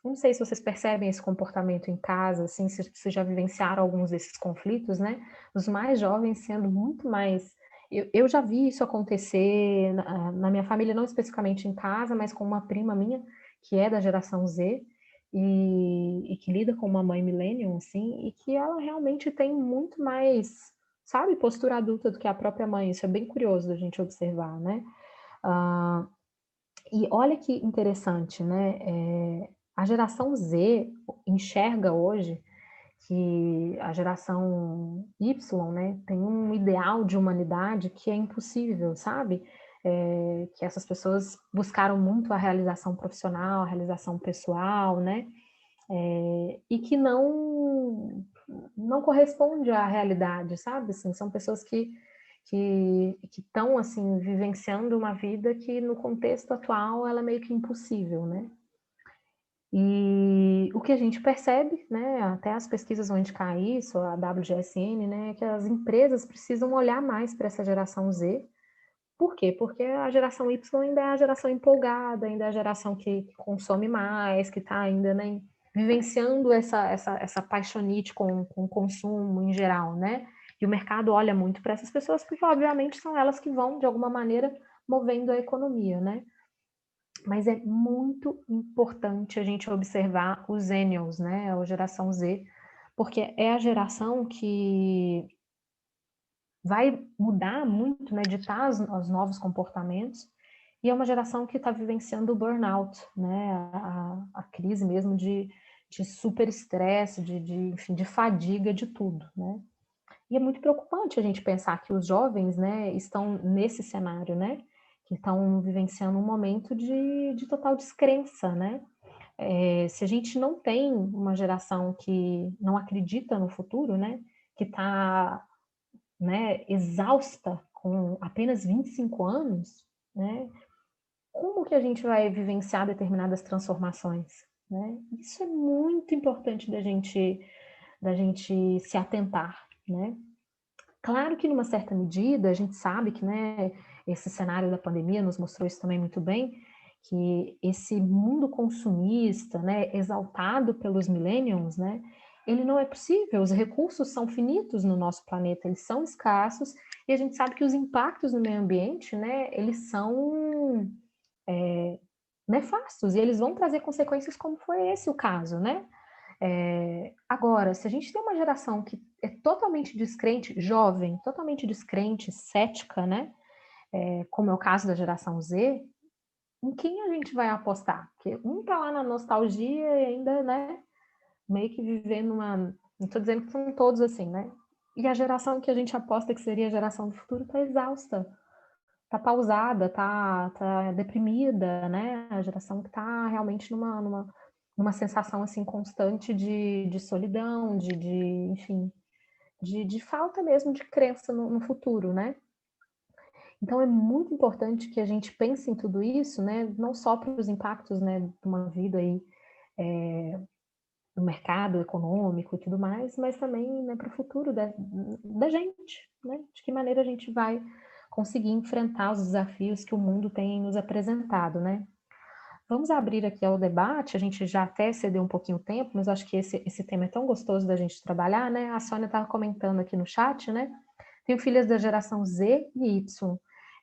Não sei se vocês percebem esse comportamento em casa, assim, se já vivenciaram alguns desses conflitos, né? Os mais jovens sendo muito mais. Eu já vi isso acontecer na minha família, não especificamente em casa, mas com uma prima minha, que é da geração Z, e que lida com uma mãe millennial, assim, e que ela realmente tem muito mais, sabe, postura adulta do que a própria mãe. Isso é bem curioso da gente observar, né? Ah, e olha que interessante, né? A geração Z enxerga hoje que a geração Y, né, tem um ideal de humanidade que é impossível, sabe? Que essas pessoas buscaram muito a realização profissional, a realização pessoal, né? E que não corresponde à realidade, sabe? Assim, são pessoas que estão assim vivenciando uma vida que no contexto atual ela é meio que impossível, né? E o que a gente percebe, né, até as pesquisas vão indicar isso, a WGSN, né, é que as empresas precisam olhar mais para essa geração Z. Por quê? Porque a geração Y ainda é a geração empolgada, ainda é a geração que consome mais, que está ainda, né, vivenciando essa paixonite com o consumo em geral, né? E o mercado olha muito para essas pessoas porque, obviamente, são elas que vão, de alguma maneira, movendo a economia, né? Mas é muito importante a gente observar os Zennials, né? A geração Z, porque é a geração que vai mudar muito, né? Ditar os novos comportamentos, e é uma geração que está vivenciando o burnout, né? A crise mesmo de super estresse, enfim, de fadiga de tudo, né? E é muito preocupante a gente pensar que os jovens, né, estão nesse cenário, né? Que estão vivenciando um momento de total descrença, né? Se a gente não tem uma geração que não acredita no futuro, né? Que está, né, exausta com apenas 25 anos, né? Como que a gente vai vivenciar determinadas transformações, né? Isso é muito importante da gente se atentar, né? Claro que numa certa medida a gente sabe que, né, esse cenário da pandemia nos mostrou isso também muito bem, que esse mundo consumista, né, exaltado pelos millennials, né, ele não é possível, os recursos são finitos no nosso planeta, eles são escassos, e a gente sabe que os impactos no meio ambiente, né, eles são nefastos, e eles vão trazer consequências como foi esse o caso, né? Agora, se a gente tem uma geração que é totalmente descrente, jovem, totalmente descrente, cética, né? Como é o caso da geração Z, em quem a gente vai apostar? Porque um tá lá na nostalgia e ainda, né? Meio que vivendo uma. Não estou dizendo que são todos assim, né? E a geração que a gente aposta que seria a geração do futuro está exausta, está pausada, está deprimida, né? A geração que está realmente numa sensação assim constante de solidão, enfim, de falta mesmo de crença no futuro, né? Então é muito importante que a gente pense em tudo isso, né? Não só para os impactos, né, de uma vida aí no mercado econômico e tudo mais, mas também, né, para o futuro da gente, né? De que maneira a gente vai conseguir enfrentar os desafios que o mundo tem nos apresentado, né? Vamos abrir aqui ao debate, a gente já até cedeu um pouquinho o tempo, mas acho que esse tema é tão gostoso da gente trabalhar, né? A Sônia estava comentando aqui no chat, né? Tenho filhas da geração Z e Y,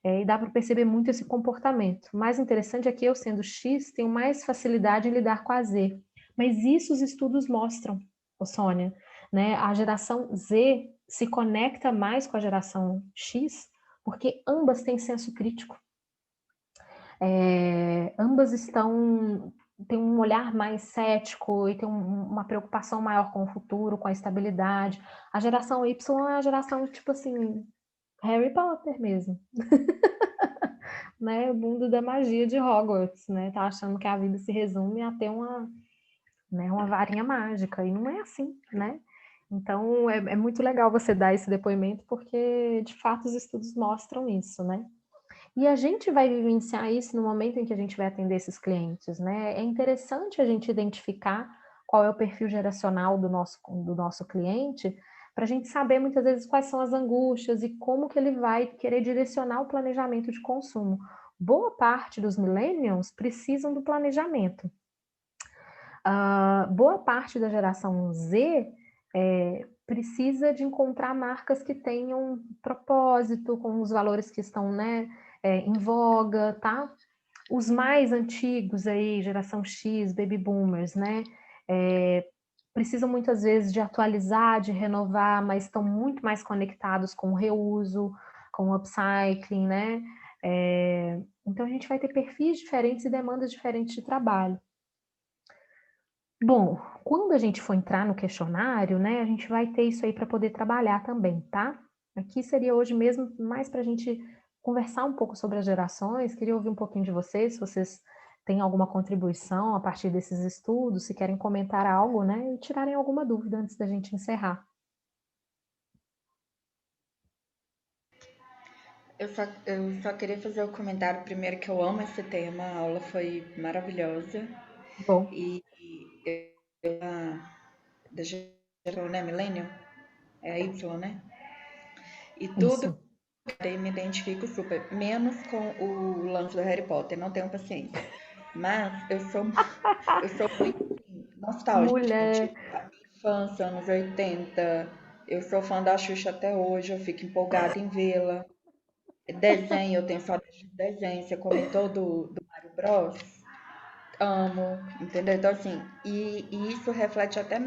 e dá para perceber muito esse comportamento. O mais interessante é que eu, sendo X, tenho mais facilidade em lidar com a Z. Mas isso os estudos mostram, Sônia, né? A geração Z se conecta mais com a geração X porque ambas têm senso crítico. Ambas têm um olhar mais cético e têm uma preocupação maior com o futuro, com a estabilidade. A geração Y é a geração, tipo assim, Harry Potter mesmo. Né? O mundo da magia de Hogwarts, né? Tá achando que a vida se resume a ter uma varinha mágica, e não é assim, né? Então, é muito legal você dar esse depoimento, porque, de fato, os estudos mostram isso, né? E a gente vai vivenciar isso no momento em que a gente vai atender esses clientes, né? É interessante a gente identificar qual é o perfil geracional do nosso cliente, para a gente saber muitas vezes quais são as angústias e como que ele vai querer direcionar o planejamento de consumo. Boa parte dos millennials precisam do planejamento. Boa parte da geração Z precisa de encontrar marcas que tenham propósito, com os valores que estão, né, em voga, tá? Os mais antigos aí, geração X, baby boomers, né, precisam muitas vezes de atualizar, de renovar, mas estão muito mais conectados com o reuso, com o upcycling, né? Então a gente vai ter perfis diferentes e demandas diferentes de trabalho. Bom, quando a gente for entrar no questionário, né, a gente vai ter isso aí para poder trabalhar também, tá? Aqui seria hoje mesmo mais para a gente conversar um pouco sobre as gerações. Queria ouvir um pouquinho de vocês, se vocês têm alguma contribuição a partir desses estudos, se querem comentar algo, né, e tirarem alguma dúvida antes da gente encerrar. Eu só queria fazer o comentário primeiro que eu amo esse tema, a aula foi maravilhosa. Bom, E da geração, né, Millennium, é a Y, né? E tudo isso. eu me identifico super, menos com o lance do Harry Potter, não tenho paciência. Mas eu sou muito assim, nostálgica, Mulher, tipo, a minha infância, anos 80, eu sou fã da Xuxa até hoje, eu fico empolgada em vê-la. Desenho, eu tenho saudade de desenho, você comentou do Mario Bros. Amo, entendeu? Então, assim, e isso reflete até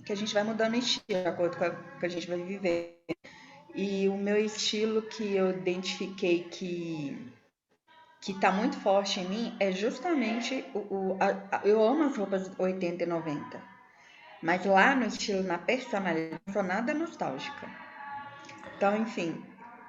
que a gente vai mudando o estilo de acordo com que a gente vai viver. E o meu estilo que eu identifiquei que tá muito forte em mim é justamente eu amo as roupas 80 e 90, mas lá no estilo, na personalidade, não sou nada nostálgica. Então, enfim,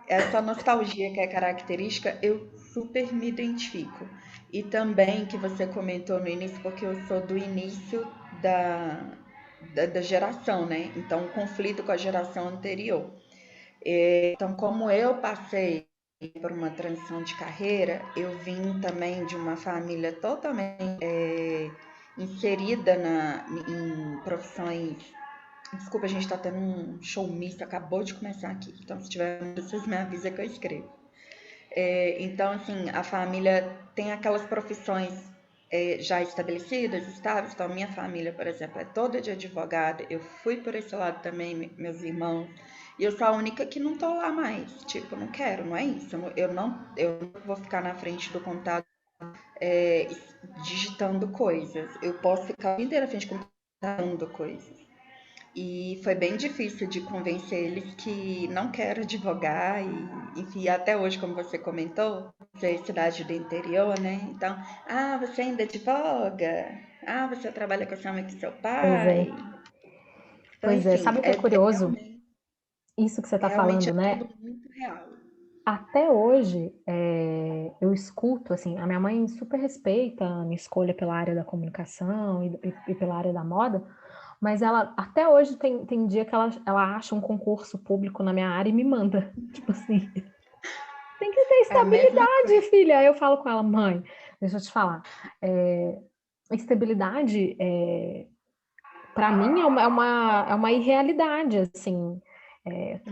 essa nostalgia que é característica, eu super me identifico. E também que você comentou no início, porque eu sou do início da geração, né? Então, o conflito com a geração anterior. Então, como eu passei por uma transição de carreira, eu vim também de uma família totalmente inserida em profissões. Desculpa, a gente tá tendo um show misto, acabou de começar aqui. Então, se tiver, vocês me avisam que eu escrevo. Então, assim, a família tem aquelas profissões já estabelecidas, estáveis. Então, minha família, por exemplo, é toda de advogada. Eu fui por esse lado também, meus irmãos. E eu sou a única que não tô lá mais. Tipo, não quero, não é isso. Eu não vou ficar na frente do computador digitando coisas. Eu posso ficar o dia inteiro na frente do computador digitando coisas. E foi bem difícil de convencer eles que não quero advogar e, enfim, até hoje, como você comentou, você é cidade do interior, né? Então, você ainda advoga? Você trabalha com a sua mãe e com seu pois pai? é. Então, Pois é, enfim, sabe o que é curioso? realmente. isso que você está Realmente falando, é né? tudo muito real. Até hoje, eu escuto, assim, a minha mãe super respeita a minha escolha pela área da comunicação e pela área da moda, mas ela, até hoje, tem dia que ela acha um concurso público na minha área e me manda. Tipo assim, tem que ter É a mesma estabilidade, coisa. filha. Aí eu falo com ela, mãe, deixa eu te falar, estabilidade, para mim, é uma irrealidade, assim.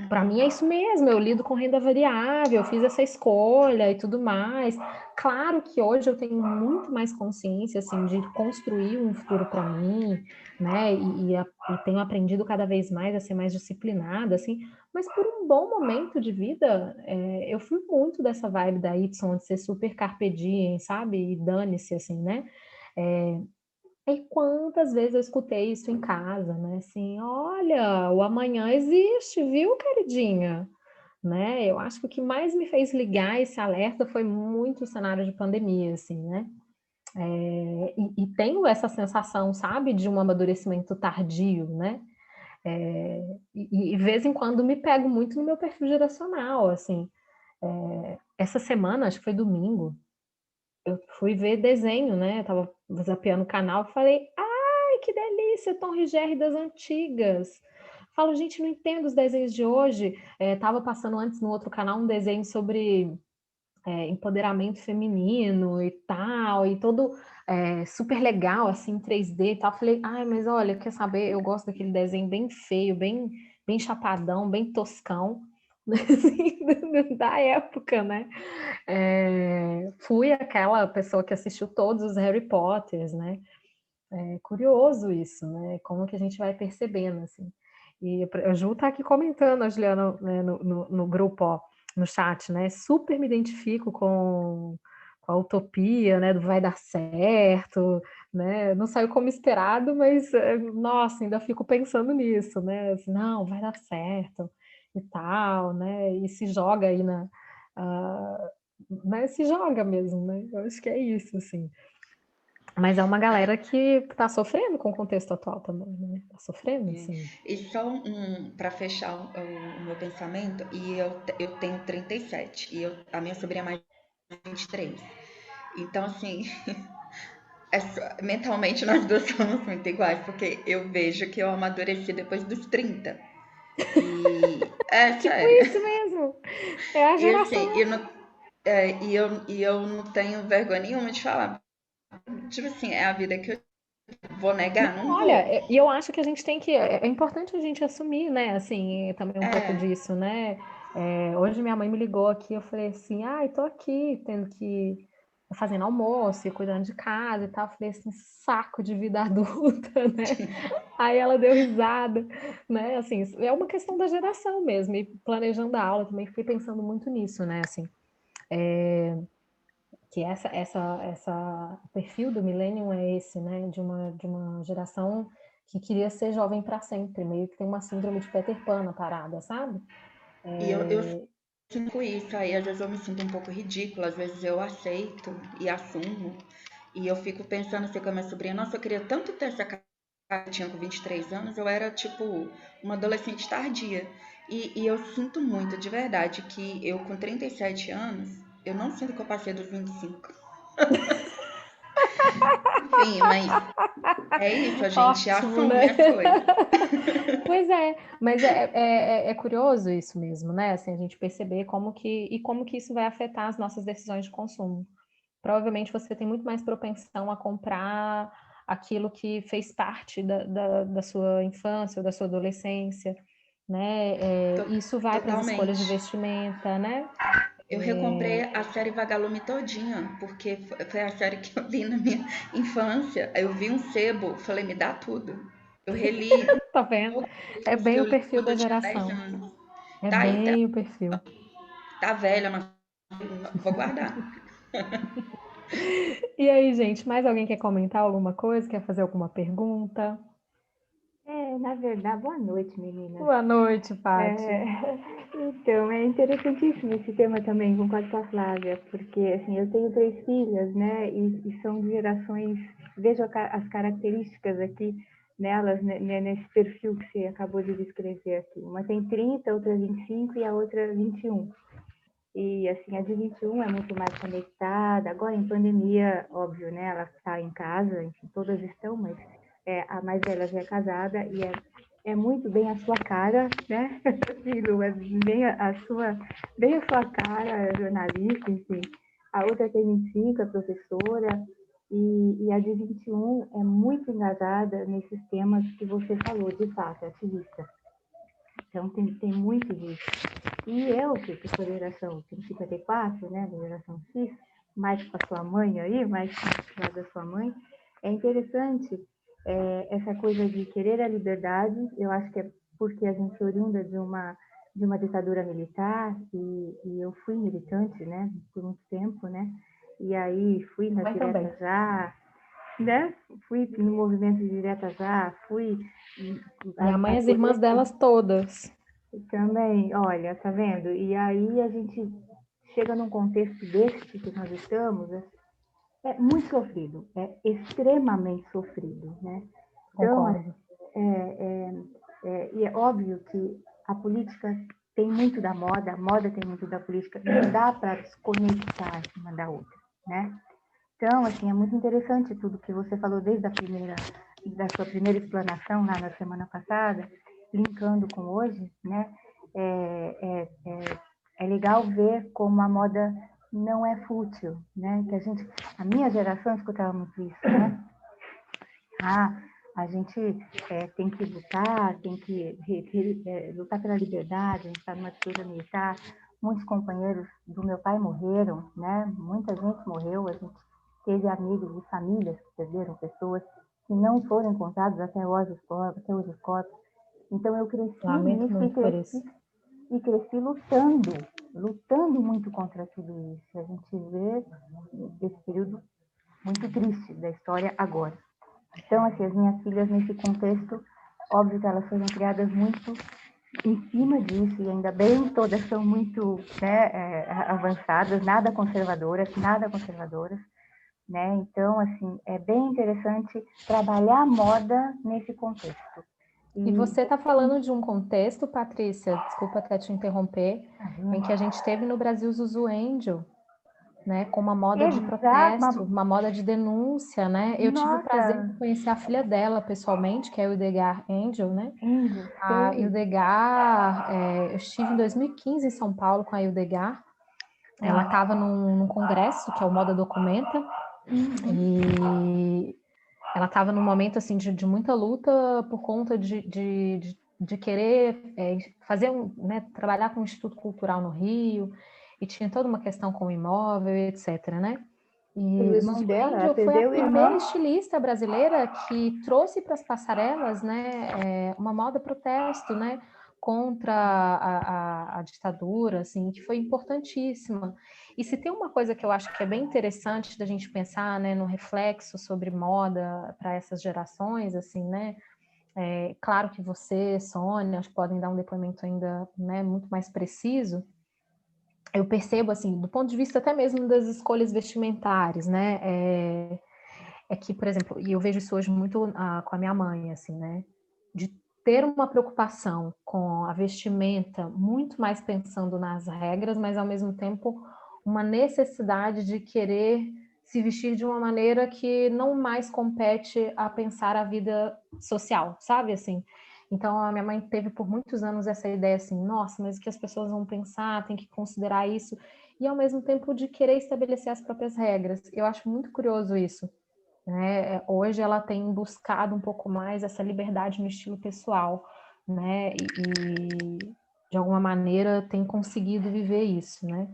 Para mim é isso mesmo, eu lido com renda variável, eu fiz essa escolha e tudo mais. Claro que hoje eu tenho muito mais consciência, assim, de construir um futuro para mim, né? E tenho aprendido cada vez mais a ser mais disciplinada, assim. Mas por um bom momento de vida, eu fui muito dessa vibe da Y, de ser super carpe diem, sabe? E dane-se, assim, né? É, e quantas vezes eu escutei isso em casa, né? Assim, olha, o amanhã existe, viu, queridinha? Né? Eu acho que o que mais me fez ligar esse alerta foi muito o cenário de pandemia, assim, né? E tenho essa sensação, sabe, de um amadurecimento tardio, né? E de vez em quando me pego muito no meu perfil geracional, assim. Essa semana, acho que foi domingo, eu fui ver desenho, né? Eu tava zapeando o canal e falei, ai, que delícia, Tom e Jerry das antigas. Falo, gente, não entendo os desenhos de hoje. Tava passando antes no outro canal um desenho sobre empoderamento feminino e tal, e todo super legal, assim, 3D e tal. Falei, ai, mas olha, quer saber? Eu gosto daquele desenho bem feio, bem chapadão, bem toscão, assim, da época, né? Fui aquela pessoa que assistiu todos os Harry Potters, né? É curioso isso, né? Como que a gente vai percebendo, assim. E a Ju tá aqui comentando, a Juliana, né, no grupo, ó, no chat, né? Super me identifico com a utopia, né? Do vai dar certo, né? Não saiu como esperado, mas, nossa, ainda fico pensando nisso, né? Assim, não, vai dar certo e tal, né? E se joga aí ah, né? Se joga mesmo, né? Eu acho que é isso, assim. Mas é uma galera que está sofrendo com o contexto atual também, né? Tá sofrendo, É. assim. E só para fechar o meu pensamento, eu tenho 37 e a minha sobrinha é mais 23. Então, assim, mentalmente nós duas somos muito iguais, porque eu vejo que eu amadureci depois dos 30. E é Tipo sério. isso mesmo. É a E assim, geração. eu não tenho vergonha nenhuma de falar. Tipo assim, é a vida que eu vou negar? Não Olha, vou. e eu acho que a gente tem que. É importante a gente assumir, né? Assim, também um pouco É, disso, né? Hoje minha mãe me ligou aqui, eu falei assim, ai, tô aqui, tendo que fazendo almoço e cuidando de casa e tal. Eu falei assim, saco de vida adulta, né? Aí ela deu risada, né? Assim, é uma questão da geração mesmo. E planejando a aula também fiquei pensando muito nisso, né? Assim, que o perfil do millennium é esse, né? De uma geração que queria ser jovem para sempre, meio que tem uma síndrome de Peter Pan na parada, sabe? eu sinto isso aí, às vezes eu me sinto um pouco ridícula, às vezes eu aceito e assumo. E eu fico pensando assim com a minha sobrinha, nossa, eu queria tanto ter essa cara que eu tinha com 23 anos, eu era tipo uma adolescente tardia. E eu sinto muito, de verdade, que eu com 37 anos, eu não sinto que eu passei dos 25. Enfim, mas é isso, a gente Ótimo, assume né? as coisas. Pois é, mas é curioso isso mesmo, né? Assim, a gente perceber como que isso vai afetar as nossas decisões de consumo. Provavelmente você tem muito mais propensão a comprar aquilo que fez parte da sua infância ou da sua adolescência, né? Isso vai para as escolhas de Totalmente. vestimenta, né? Eu recomprei a série Vagalume todinha, porque foi a série que eu vi na minha infância. Eu vi um sebo, falei, me dá tudo. Eu reli Tá vendo? todos os É livros que bem eu o li perfil quando da eu tinha 10 geração. anos. É Tá aí, bem o perfil. tá velha, mas vou guardar. E aí, gente, mais alguém quer comentar alguma coisa? Quer fazer alguma pergunta? Na verdade, boa noite, meninas. Boa noite, Paty. É, então, é interessantíssimo esse tema também, concordo com a Flávia, porque, assim, eu tenho 3 filhas, né, e são de gerações, vejo as características aqui nelas, nesse perfil que você acabou de descrever aqui. Uma tem 30, outra 25 e a outra 21. E, assim, a de 21 é muito mais conectada. Agora, em pandemia, óbvio, né? Ela está em casa, enfim, todas estão, mas a mais velha já é casada e é muito bem a sua cara, né? Filho, é bem a sua cara, jornalista, enfim. A outra tem 25, é professora, e a de 21 é muito engajada nesses temas que você falou, de fato, é ativista. Então, tem muito disso. E eu, que sou da geração 54, né, da geração X, mais com a sua mãe aí, mais com a da sua mãe, é interessante essa coisa de querer a liberdade. Eu acho que é porque a gente é oriunda de uma ditadura militar, e eu fui militante, né, por muito tempo, né, e aí fui na direta já, né, fui no movimento de direta já, fui... Minha mãe e as irmãs delas todas. Também, olha, tá vendo? E aí a gente chega num contexto desse que nós estamos, é muito sofrido, é extremamente sofrido, né? Então, Concordo. e é óbvio que a política tem muito da moda, a moda tem muito da política, não dá para desconectar uma da outra, né? Então, assim, é muito interessante tudo que você falou desde da sua primeira explanação lá na semana passada, linkando com hoje, né? É legal ver como a moda não é fútil, né? Que a minha geração escutava muito isso, né? A gente tem que lutar, tem que lutar pela liberdade, a gente está numa ditadura militar. Muitos companheiros do meu pai morreram, né? Muita gente morreu, a gente teve amigos e famílias que perderam pessoas que não foram encontradas até hoje os corpos. Então eu cresci Lamento nisso muito por isso. e cresci lutando muito contra tudo isso. A gente vê esse período muito triste da história agora. Então, assim, as minhas filhas nesse contexto, óbvio que elas foram criadas muito em cima disso, e ainda bem, todas são muito, né, avançadas, nada conservadoras, né? Então, assim, é bem interessante trabalhar a moda nesse contexto. E você está falando de um contexto, Patrícia, desculpa até te interromper, em que a gente teve no Brasil Zuzu Angel, né, com uma moda de protesto, uma moda de denúncia, né? Eu tive o prazer de conhecer a filha dela pessoalmente, que é a Hildegard Angel, né? A Hildegard, eu estive em 2015 em São Paulo com a Hildegard. Ela estava num congresso, que é o Moda Documenta, e ela estava num momento assim de muita luta por conta de querer fazer né, trabalhar com o Instituto Cultural no Rio, e tinha toda uma questão com o imóvel, etc, né? E o irmão dela foi a primeira estilista brasileira que trouxe para as passarelas, né, uma moda protesto, né, contra a ditadura, assim, que foi importantíssima. E se tem uma coisa que eu acho que é bem interessante da gente pensar, né, no reflexo sobre moda para essas gerações, assim, né, claro que você, Sônia, acho que podem dar um depoimento ainda, né, muito mais preciso. Eu percebo, assim, do ponto de vista até mesmo das escolhas vestimentares, né, que, por exemplo, e eu vejo isso hoje muito com a minha mãe, assim, né, de ter uma preocupação com a vestimenta, muito mais pensando nas regras, mas ao mesmo tempo uma necessidade de querer se vestir de uma maneira que não mais compete a pensar a vida social, sabe, assim. Então a minha mãe teve por muitos anos essa ideia assim, nossa, mas o que as pessoas vão pensar, tem que considerar isso, e ao mesmo tempo de querer estabelecer as próprias regras. Eu acho muito curioso isso. Né? Hoje ela tem buscado um pouco mais essa liberdade no estilo pessoal, né? E de alguma maneira tem conseguido viver isso, né?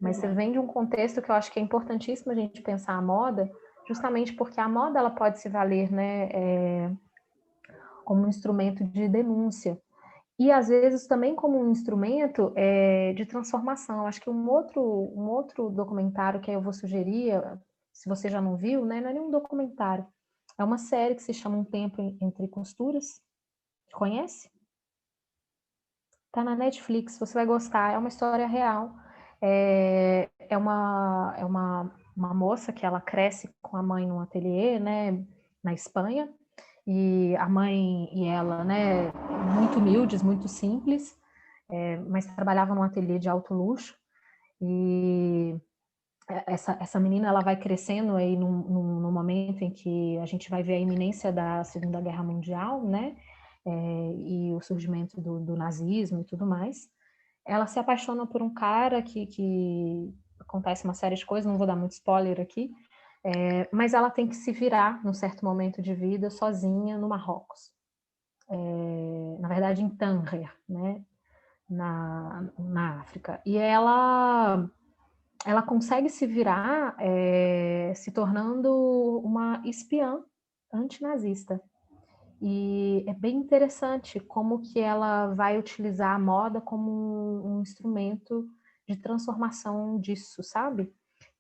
Mas você vem de um contexto que eu acho que é importantíssimo a gente pensar a moda, justamente porque a moda ela pode se valer, né, como um instrumento de denúncia. E às vezes também como um instrumento de transformação. Acho que um outro documentário que eu vou sugerir, se você já não viu, né, não é nenhum documentário, é uma série que se chama Um Tempo Entre Costuras. Conhece? Tá na Netflix, você vai gostar. É uma história real. Uma moça que ela cresce com a mãe num ateliê, né, na Espanha. e a mãe e ela, né, muito humildes, muito simples, mas trabalhavam num ateliê de alto luxo, e essa menina ela vai crescendo aí num momento em que a gente vai ver a iminência da Segunda Guerra Mundial, né, e o surgimento do nazismo e tudo mais. Ela se apaixona por um cara que acontece uma série de coisas, não vou dar muito spoiler aqui, mas ela tem que se virar num certo momento de vida sozinha no Marrocos. Na verdade, em Tanger, né, na África. E ela consegue se virar se tornando uma espiã antinazista. E é bem interessante como que ela vai utilizar a moda como um instrumento de transformação disso, sabe?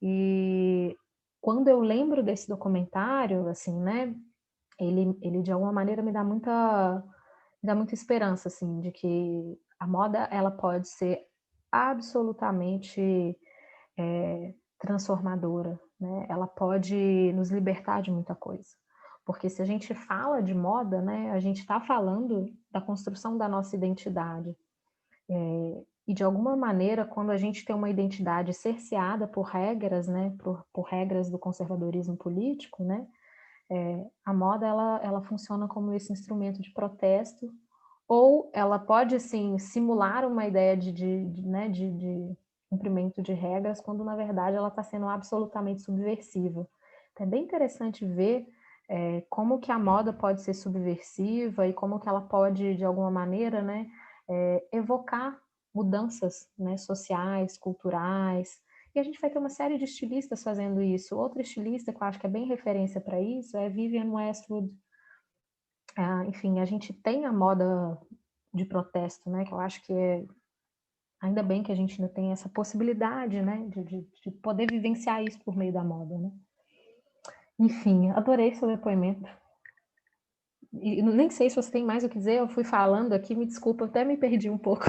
E quando eu lembro desse documentário, assim, né, ele de alguma maneira me dá muita esperança, assim, de que a moda ela pode ser absolutamente transformadora, né? Ela pode nos libertar de muita coisa. Porque se a gente fala de moda, né, a gente está falando da construção da nossa identidade. E de alguma maneira, quando a gente tem uma identidade cerceada por regras, né, por regras do conservadorismo político, né, a moda ela funciona como esse instrumento de protesto, ou ela pode assim simular uma ideia de cumprimento de regras, quando na verdade ela está sendo absolutamente subversiva. Então, é bem interessante ver como que a moda pode ser subversiva e como que ela pode, de alguma maneira, né, evocar mudanças, né, sociais, culturais. E a gente vai ter uma série de estilistas fazendo isso. Outra estilista que eu acho que é bem referência para isso é Vivienne Westwood. Enfim, a gente tem a moda de protesto, né? Que eu acho que ainda bem que a gente ainda tem essa possibilidade, né? De poder vivenciar isso por meio da moda, né? Enfim, adorei seu depoimento. E nem sei se você tem mais o que dizer, eu fui falando aqui, me desculpa, eu até me perdi um pouco.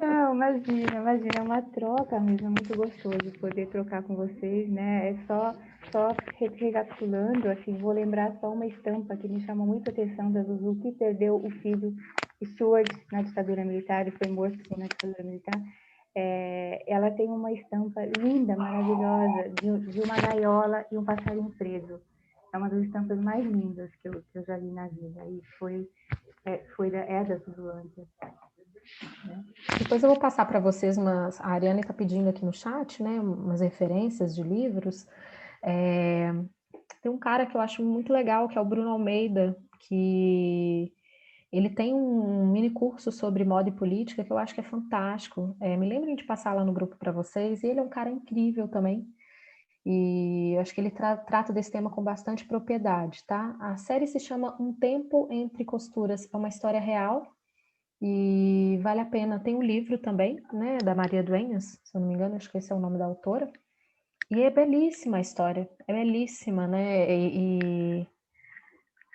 Não, imagina, é uma troca mesmo, é muito gostoso poder trocar com vocês, né? É só recapitulando, assim, vou lembrar só uma estampa que me chamou muito a atenção da Zuzu, que perdeu o filho Stuart na ditadura militar, ele foi morto na ditadura militar. Ela tem uma estampa linda, maravilhosa, de uma gaiola e um passarinho preso. É uma das estampas mais lindas que eu já vi na vida, e da Zuzulândia. Depois eu vou passar para vocês a Ariane está pedindo aqui no chat, né, umas referências de livros. Tem um cara que eu acho muito legal, que é o Bruno Almeida, que ele tem um mini curso sobre moda e política que eu acho que é fantástico. Me lembrem de passar lá no grupo para vocês. E ele é um cara incrível também. E eu acho que ele trata desse tema com bastante propriedade, tá? A série se chama Um Tempo Entre Costuras. É uma história real e vale a pena. Tem um livro também, né, da Maria Dueñas, se eu não me engano, acho que esse é o nome da autora. E é belíssima a história, é belíssima, né?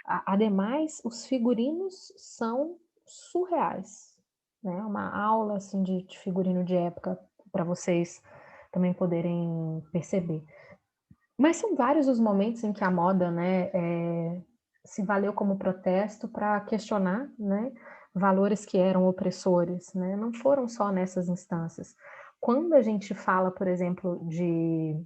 Ademais, os figurinos são surreais, né? Uma aula assim de figurino de época para vocês também poderem perceber. Mas são vários os momentos em que a moda, né, se valeu como protesto para questionar, né, valores que eram opressores, né? Não foram só nessas instâncias. Quando a gente fala, por exemplo, de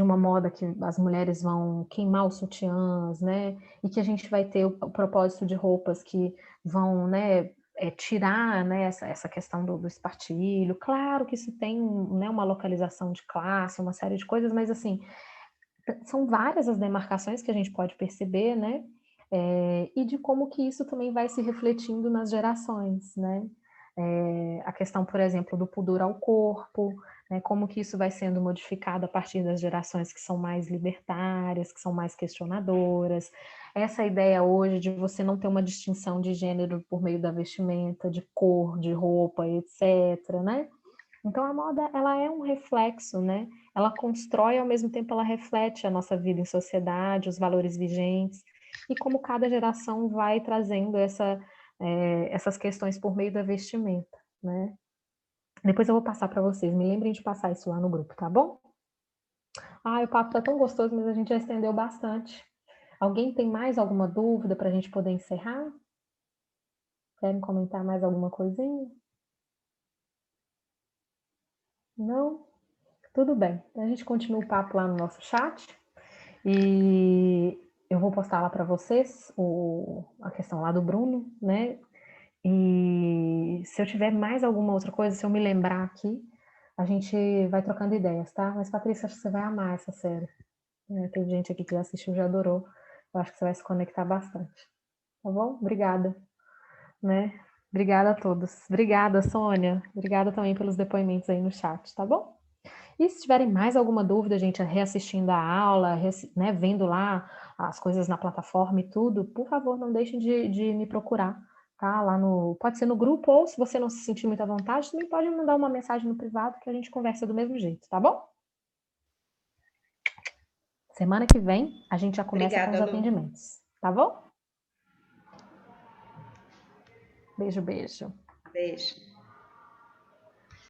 uma moda que as mulheres vão queimar os sutiãs, né? E que a gente vai ter o propósito de roupas que vão, né, tirar, né, essa questão do espartilho. Claro que isso tem, né, uma localização de classe, uma série de coisas, mas assim, são várias as demarcações que a gente pode perceber, né? E de como que isso também vai se refletindo nas gerações, né? A questão, por exemplo, do pudor ao corpo, né, como que isso vai sendo modificado a partir das gerações que são mais libertárias, que são mais questionadoras. Essa ideia hoje de você não ter uma distinção de gênero por meio da vestimenta, de cor, de roupa, etc., né? Então a moda, ela é um reflexo, né? Ela constrói, ao mesmo tempo ela reflete a nossa vida em sociedade, os valores vigentes, e como cada geração vai trazendo essas questões por meio da vestimenta, né? Depois eu vou passar para vocês, me lembrem de passar isso lá no grupo, tá bom? O papo tá tão gostoso, mas a gente já estendeu bastante. Alguém tem mais alguma dúvida para a gente poder encerrar? Querem comentar mais alguma coisinha? Não? Tudo bem. Então a gente continua o papo lá no nosso chat e eu vou postar lá para vocês a questão lá do Bruno, né? E se eu tiver mais alguma outra coisa, se eu me lembrar aqui, a gente vai trocando ideias, tá? Mas, Patrícia, acho que você vai amar essa série. Tem gente aqui que já assistiu, já adorou. Eu acho que você vai se conectar bastante. Tá bom? Obrigada, né? Obrigada a todos. Obrigada, Sônia. Obrigada também pelos depoimentos aí no chat, tá bom? E se tiverem mais alguma dúvida, gente, reassistindo a aula, né, vendo lá as coisas na plataforma e tudo, por favor, não deixem de me procurar, tá? Lá pode ser no grupo, ou se você não se sentir muito à vontade, também pode me mandar uma mensagem no privado que a gente conversa do mesmo jeito, tá bom? Semana que vem a gente já começa com os Obrigada, Lu. atendimentos, tá bom? Beijo, beijo. Beijo.